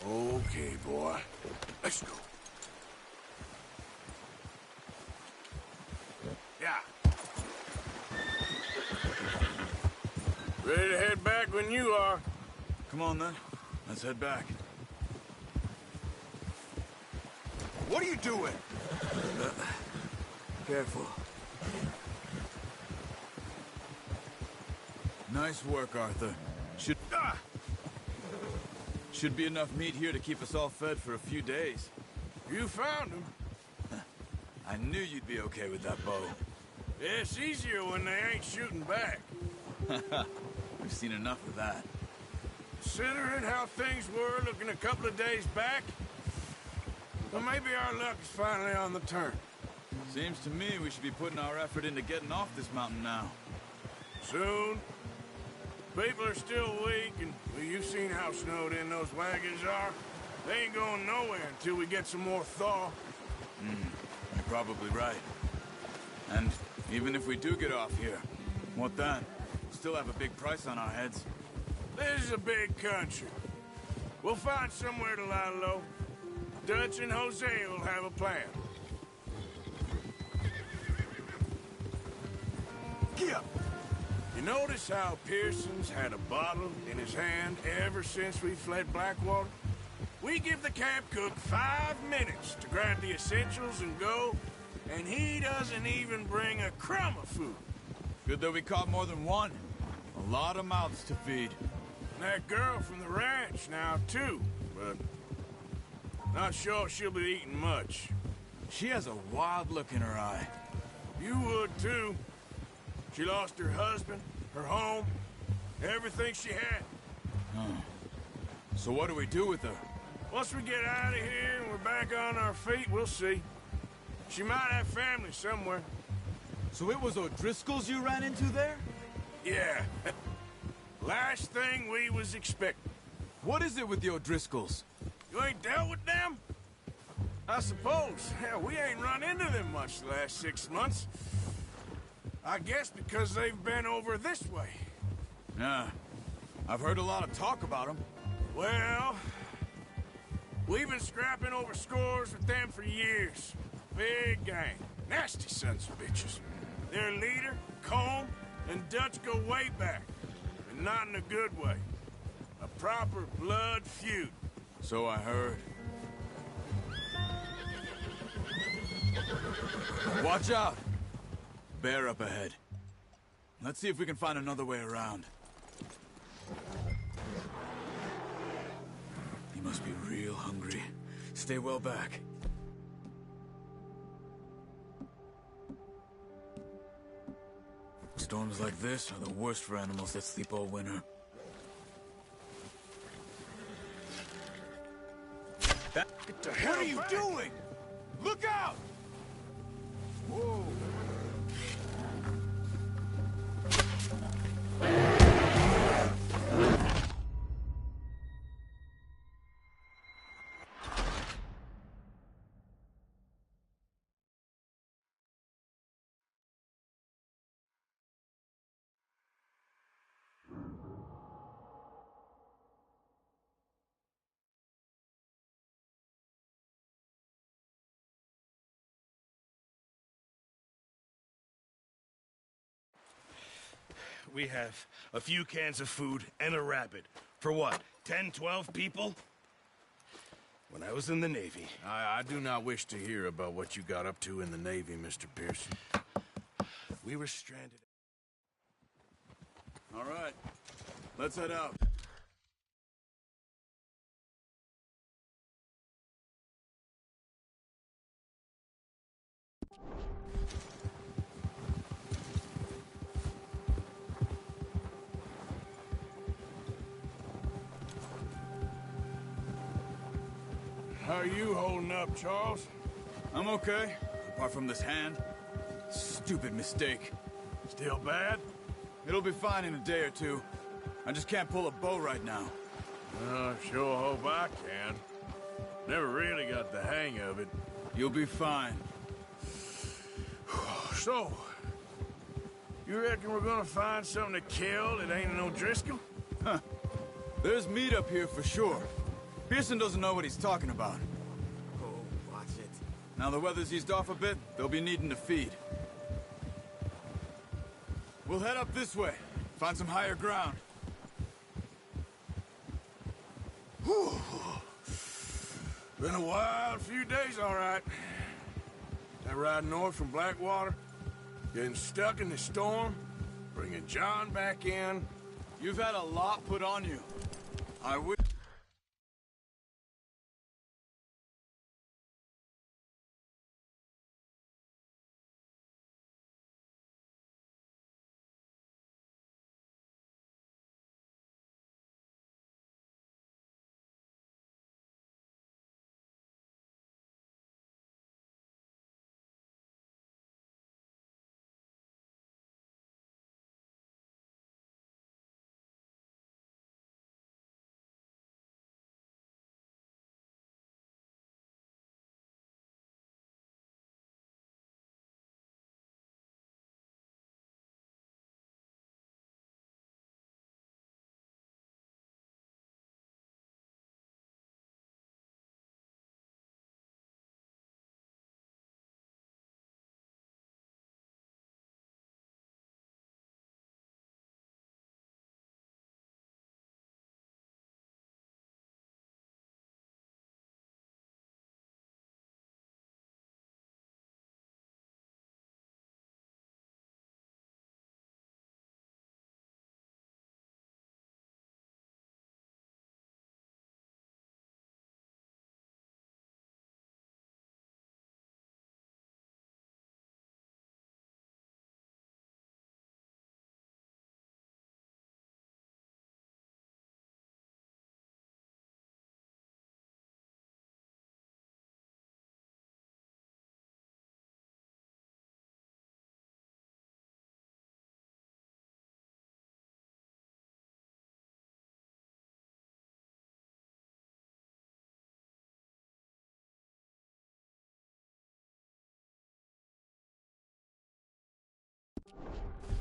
Okay, boy. Let's go. Yeah. Ready to head back when you are. Come on, then. Let's head back. What are you doing? Careful. Nice work, Arthur. Should be enough meat here to keep us all fed for a few days. You found him. I knew you'd be okay with that bow. Yeah, it's easier when they ain't shooting back. We've seen enough of that. Considering how things were looking a couple of days back, well, maybe our luck is finally on the turn. Seems to me we should be putting our effort into getting off this mountain now. Soon. People are still weak, and well, you've seen how snowed in those wagons are. They ain't going nowhere until we get some more thaw. You're probably right. And even if we do get off here, what then? Still have a big price on our heads. This is a big country. We'll find somewhere to lie low. Dutch and Jose will have a plan. Get up. You notice how Pearson's had a bottle in his hand ever since we fled Blackwater? We give the camp cook 5 minutes to grab the essentials and go, and he doesn't even bring a crumb of food. Good that we caught more than one. A lot of mouths to feed. And that girl from the ranch now, too, but not sure she'll be eating much. She has a wild look in her eye. You would, too. She lost her husband, her home, everything she had. So what do we do with her? Once we get out of here and we're back on our feet, we'll see. She might have family somewhere. So it was O'Driscoll's you ran into there? Yeah. Last thing we was expecting. What is it with the O'Driscolls? You ain't dealt with them? I suppose. Hell, we ain't run into them much the last 6 months. I guess because they've been over this way. Yeah. I've heard a lot of talk about them. Well, we've been scrapping over scores with them for years. Big gang. Nasty sons of bitches. Their leader, Colm, and Dutch go way back. And not in a good way. A proper blood feud. So I heard. Watch out! Bear up ahead. Let's see if we can find another way around. He must be real hungry. Stay well back. Storms like this are the worst for animals that sleep all winter. Get the hell What are you back. doing? Look out! Whoa. We have a few cans of food and a rabbit. For what, 10, 12 people? When I was in the Navy... I do not wish to hear about what you got up to in the Navy, Mr. Pearson. We were stranded... All right, let's head out. How are you holding up, Charles? I'm okay, apart from this hand. Stupid mistake. Still bad? It'll be fine in a day or two. I just can't pull a bow right now. Sure hope I can. Never really got the hang of it. You'll be fine. So, you reckon we're gonna find something to kill that ain't an O'Driscoll? Huh. There's meat up here for sure. Pearson doesn't know what he's talking about. Oh, watch it. Now the weather's eased off a bit, they'll be needing to feed. We'll head up this way, find some higher ground. Whew. Been a wild few days, all right. That ride north from Blackwater, getting stuck in the storm, bringing John back in. You've had a lot put on you. I wish...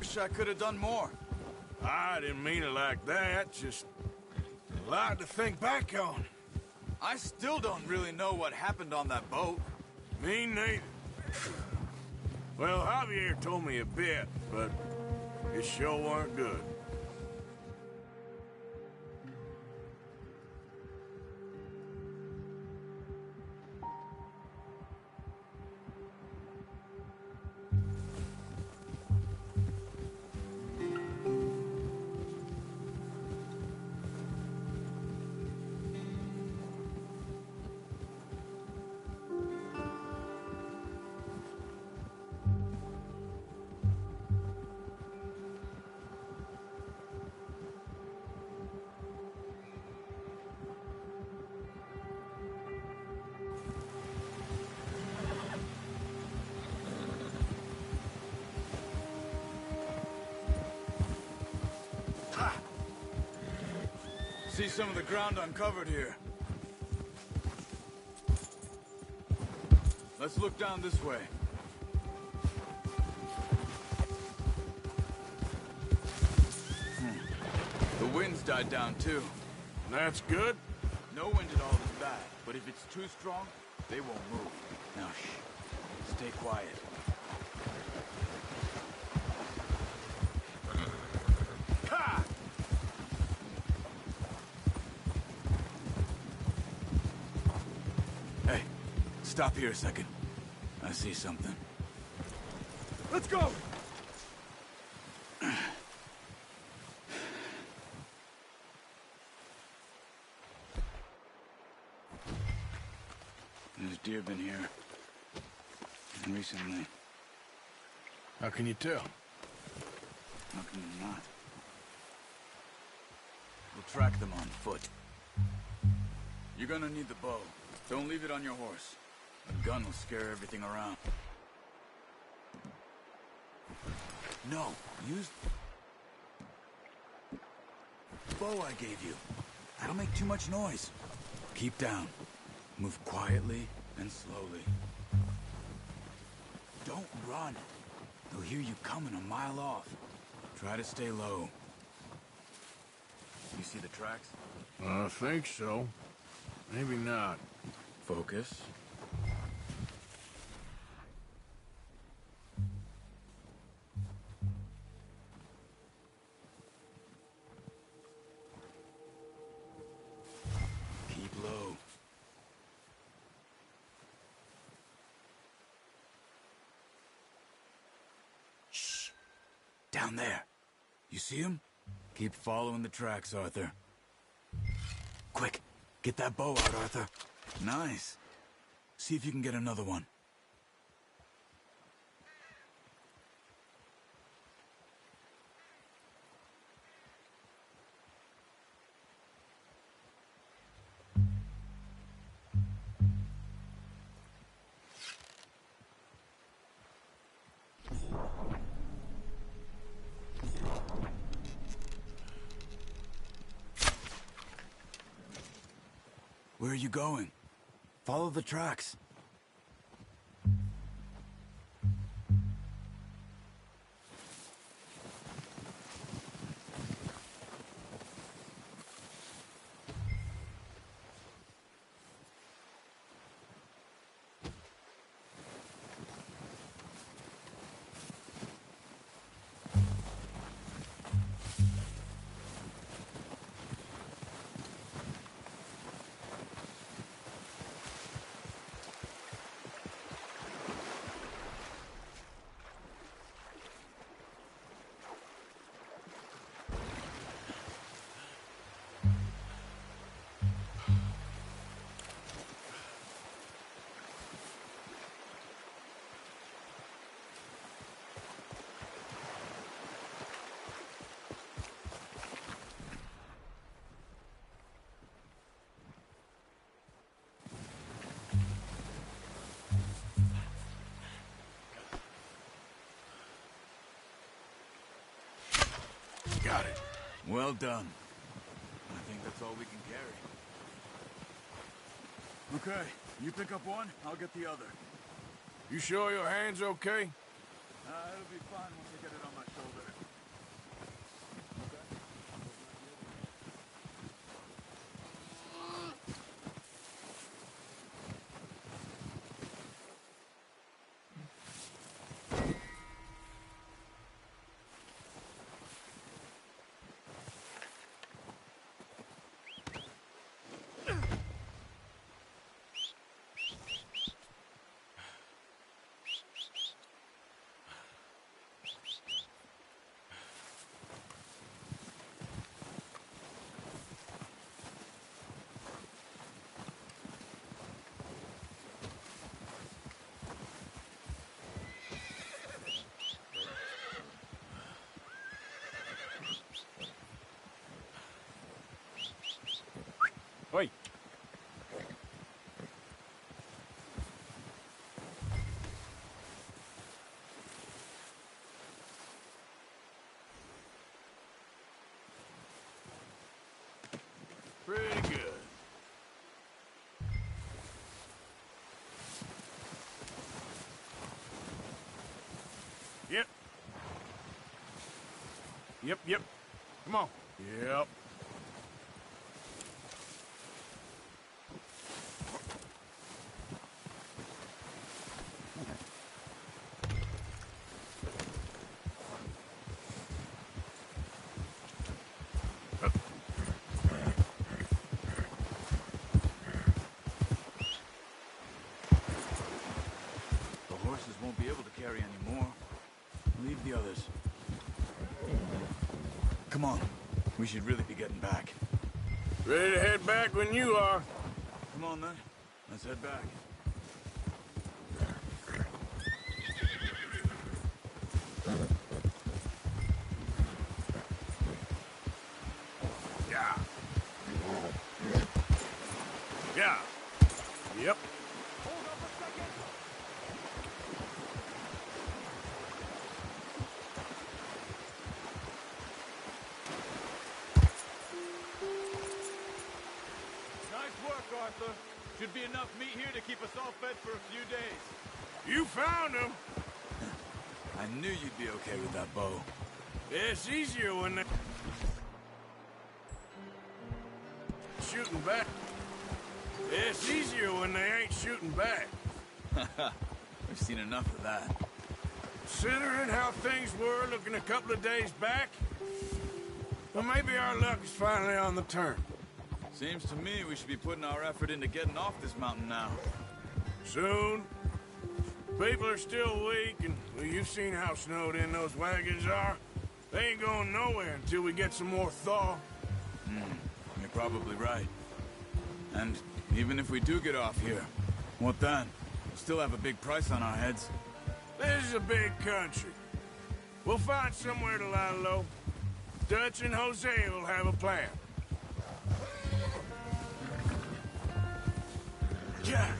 Wish I could have done more. I didn't mean it like that, just a lot to think back on. I still don't really know what happened on that boat. Me neither. Well, Javier told me a bit, but it sure weren't good. See some of the ground uncovered here. Let's look down this way. The wind's died down too. That's good. No wind at all is bad, but if it's too strong, they won't move. Now shh. Stay quiet. Ha! Hey, stop here a second. I see something. Let's go! There's deer been here. Recently. How can you tell? How can you not? We'll track them on foot. You're gonna need the bow. Don't leave it on your horse. A gun will scare everything around. No, use the bow I gave you. That'll make too much noise. Keep down. Move quietly and slowly. Don't run. They'll hear you coming a mile off. Try to stay low. You see the tracks? I think so. Maybe not. Focus. Keep low. Shh. Down there. You see him? Keep following the tracks, Arthur. Quick, get that bow out, Arthur. Nice. See if you can get another one. Where are you going? Follow the tracks. Got it. Well done. I think that's all we can carry. Okay, you pick up one, I'll get the other. You sure your hand's okay? It'll be fine once I get it on my shoulder. Yep. Yep. Come on. Yep. The horses won't be able to carry any more. Leave the others. Come on. We should really be getting back. Ready to head back when you are. Come on, then. Let's head back. Yeah. Yeah. Yep. Nice work, Arthur. Should be enough meat here to keep us all fed for a few days. You found him. I knew you'd be okay with that bow. It's easier when they... shooting back. It's easier when they ain't shooting back. We've seen enough of that. Considering how things were looking a couple of days back, well, maybe our luck is finally on the turn. Seems to me we should be putting our effort into getting off this mountain now. Soon. People are still weak, and well, you've seen how snowed in those wagons are. They ain't going nowhere until we get some more thaw. You're probably right. And even if we do get off here, what then? We'll still have a big price on our heads. This is a big country. We'll find somewhere to lie low. Dutch and Jose will have a plan. Jack,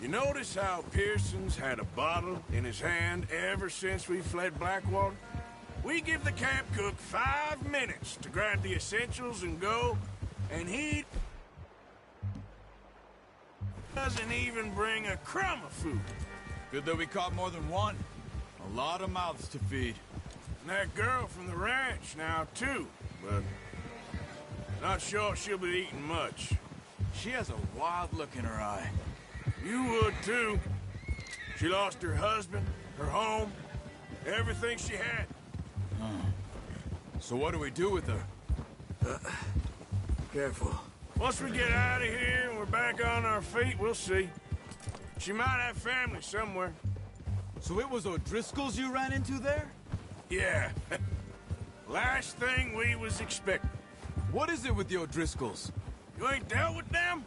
you notice how Pearson's had a bottle in his hand ever since we fled Blackwater? We give the camp cook 5 minutes to grab the essentials and go, and he doesn't even bring a crumb of food. Good that we caught more than one. A lot of mouths to feed. And that girl from the ranch now, too, but not sure she'll be eating much. She has a wild look in her eye. You would, too. She lost her husband, her home, everything she had. So what do we do with her? Careful. Once we get out of here and we're back on our feet, we'll see. She might have family somewhere. So it was O'Driscoll's you ran into there? Yeah. Last thing we was expecting. What is it with the O'Driscolls? You ain't dealt with them?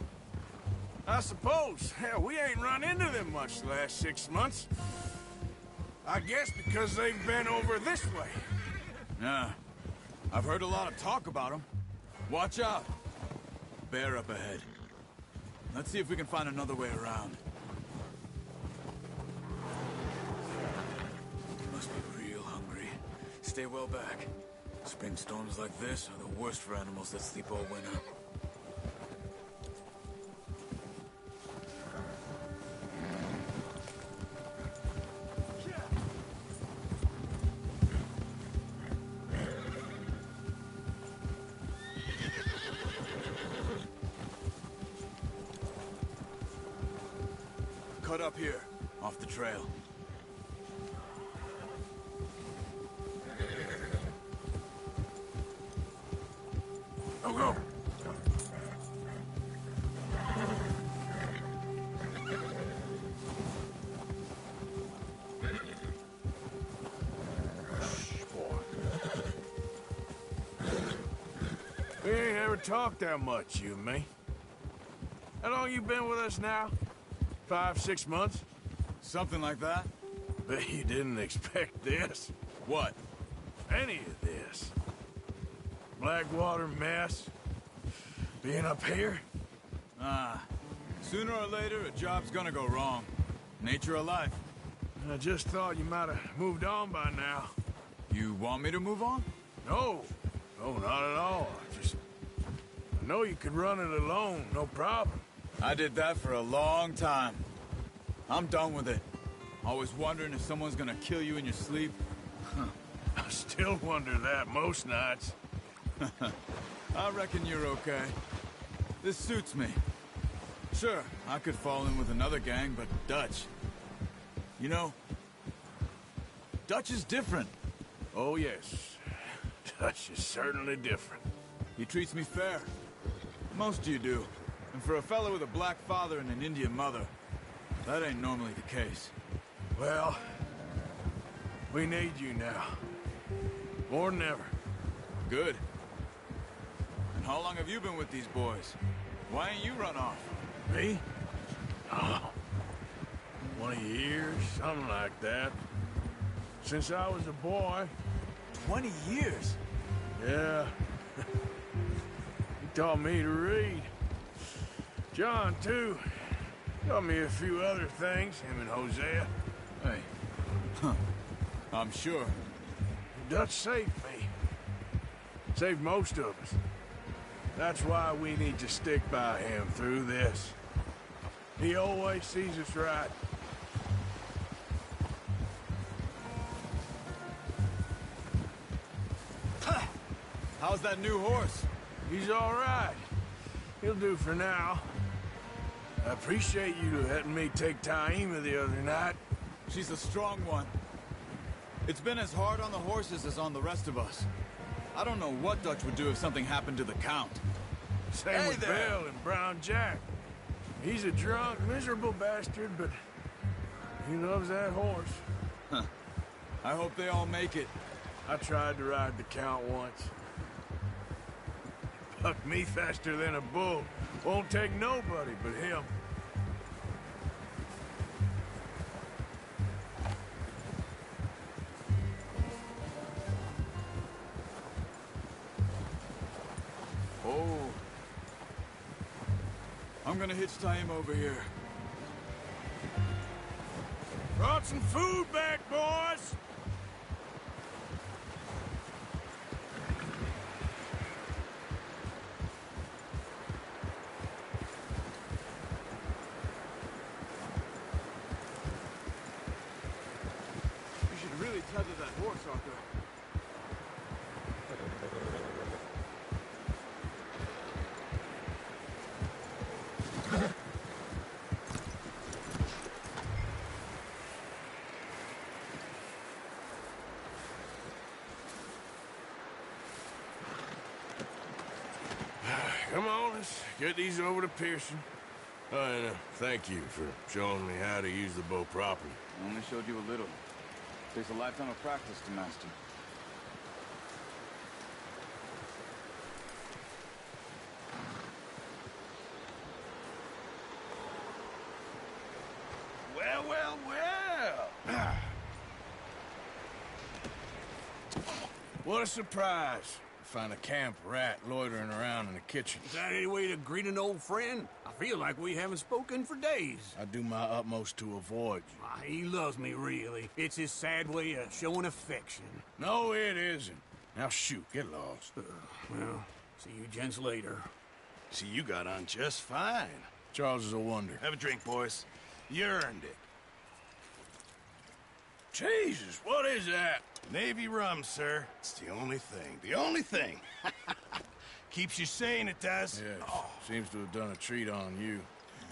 I suppose. Hell, we ain't run into them much the last 6 months. I guess because they've been over this way. Yeah. I've heard a lot of talk about them. Watch out. Bear up ahead. Let's see if we can find another way around. Must be real hungry. Stay well back. Spring storms like this are the worst for animals that sleep all winter. Cut up here, off the trail. Go. We ain't ever talked that much, you and me. How long you been with us now? 5, 6 months? Something like that? Bet you didn't expect this. What? Any of this. Blackwater mess. Being up here. Sooner or later, a job's gonna go wrong. Nature of life. I just thought you might have moved on by now. You want me to move on? No. No, not at all. I know you could run it alone, no problem. I did that for a long time. I'm done with it. Always wondering if someone's gonna kill you in your sleep? I still wonder that most nights. I reckon you're okay. This suits me. Sure, I could fall in with another gang, but Dutch... You know, Dutch is different. Oh, yes. Dutch is certainly different. He treats me fair. Most of you do. And for a fellow with a black father and an Indian mother, that ain't normally the case. Well, we need you now. More than ever. Good. And how long have you been with these boys? Why ain't you run off? Me? Oh, 20 years, something like that. Since I was a boy. 20 years? Yeah. He taught me to read. John, too. Taught me a few other things, him and Hosea. Hey. Huh. I'm sure. Dutch saved me. Saved most of us. That's why we need to stick by him through this. He always sees us right. How's that new horse? He's all right. He'll do for now. I appreciate you letting me take Taima the other night. She's a strong one. It's been as hard on the horses as on the rest of us. I don't know what Dutch would do if something happened to the Count. Same with Bill and Brown Jack. He's a drunk, miserable bastard, but he loves that horse. Huh. I hope they all make it. I tried to ride the Count once. Bucked me faster than a bull. Won't take nobody but him. Oh. I'm gonna hitch Taima over here. Brought some food back, boys! You should really tether that horse, Arthur. Come on, let's get these over to Pearson. And thank you for showing me how to use the bow properly. I only showed you a little. Takes a lifetime of practice to master. Well, well, well! What a surprise. Find a camp rat loitering around in the kitchen. Is that any way to greet an old friend? I feel like we haven't spoken for days. I do my utmost to avoid you. He loves me, really. It's his sad way of showing affection. No, it isn't. Now shoot, get lost. Well, see you gents later. See, you got on just fine. Charles is a wonder. Have a drink, boys. You earned it. Jesus, what is that? Navy rum, sir. It's the only thing. The only thing. Keeps you sane, it does. Yes. Oh. Seems to have done a treat on you.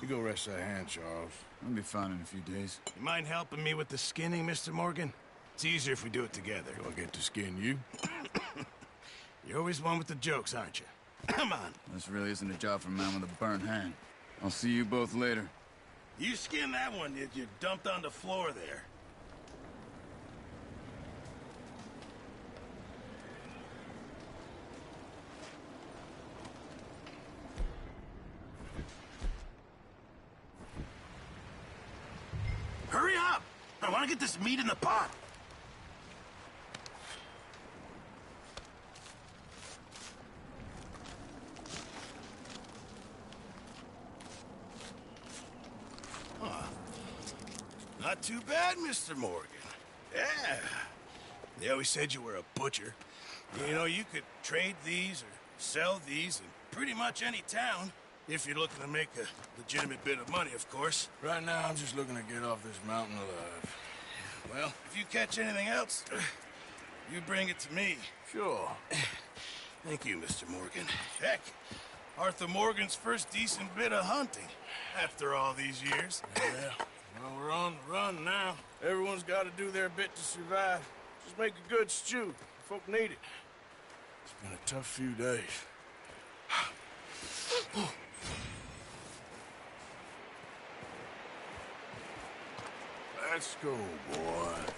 You go rest that hand, Charles. I'll be fine in a few days. You mind helping me with the skinning, Mr. Morgan? It's easier if we do it together. Do I get to skin you? You're always one with the jokes, aren't you? Come on. This really isn't a job for a man with a burnt hand. I'll see you both later. You skin that one that you dumped on the floor there. Hurry up! I want to get this meat in the pot. Huh. Not too bad, Mr. Morgan. Yeah. They always said you were a butcher. You know, you could trade these or sell these in pretty much any town. If you're looking to make a legitimate bit of money, of course. Right now, I'm just looking to get off this mountain alive. Well, if you catch anything else, you bring it to me. Sure. Thank you, Mr. Morgan. Heck, Arthur Morgan's first decent bit of hunting after all these years. Yeah, well, we're on the run now. Everyone's got to do their bit to survive. Just make a good stew. Folk need it. It's been a tough few days. Let's go, boy.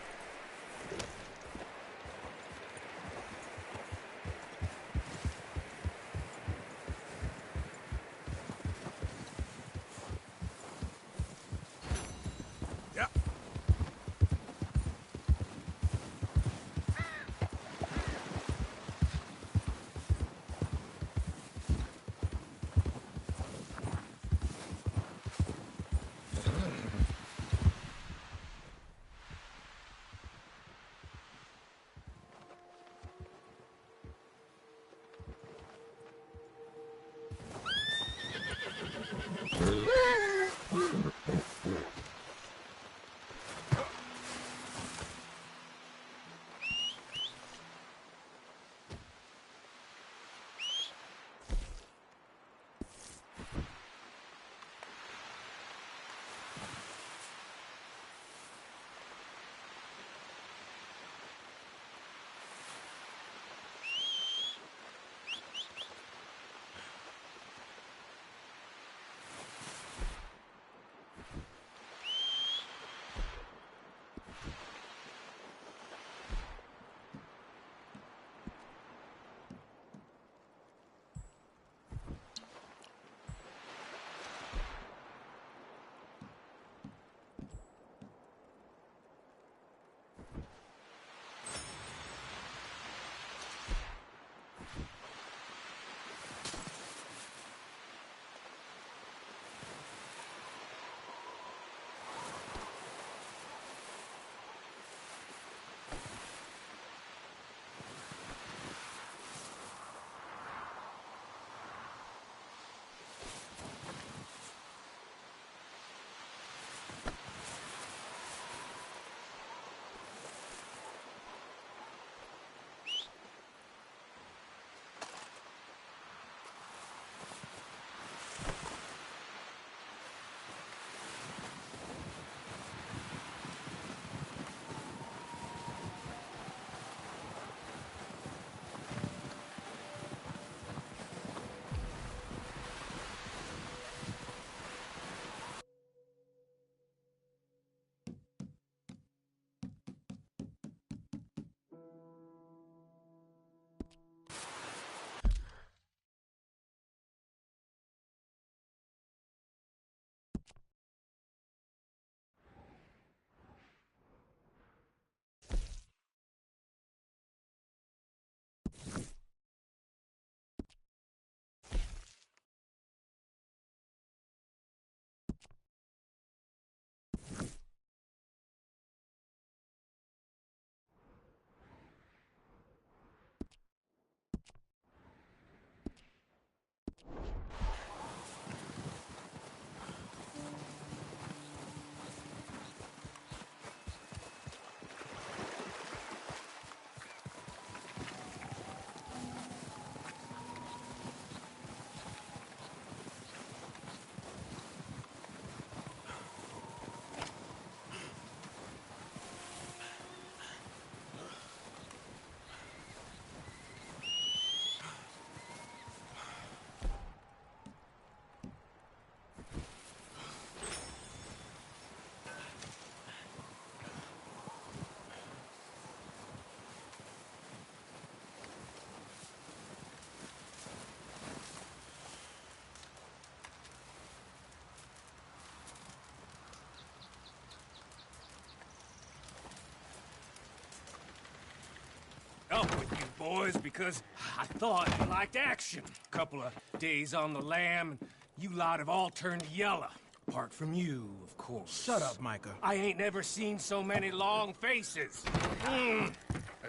Up with you boys because I thought you liked action. Couple of days on the lam, and you lot have all turned yellow. Apart from you, of course. Shut up, Micah. I ain't never seen so many long faces. I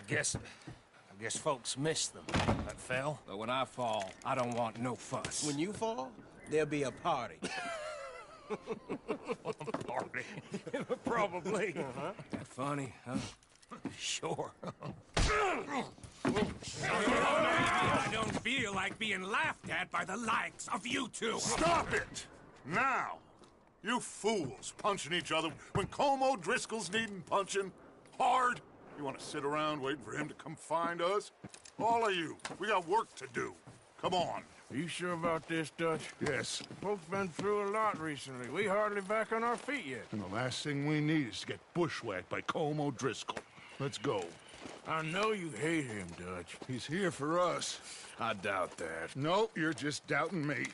guess folks miss them. That fell. But when I fall, I don't want no fuss. When you fall, there'll be a party. Probably. That funny, huh? Sure. I don't feel like being laughed at by the likes of you two. Stop it! Now! You fools punching each other when Como Driscoll's needing punching. Hard! You want to sit around waiting for him to come find us? All of you, we got work to do. Come on. Are you sure about this, Dutch? Yes. Folks been through a lot recently. We hardly back on our feet yet. And the last thing we need is to get bushwhacked by Como Driscoll. Let's go. I know you hate him, Dutch. He's here for us. I doubt that. No, you're just doubting me.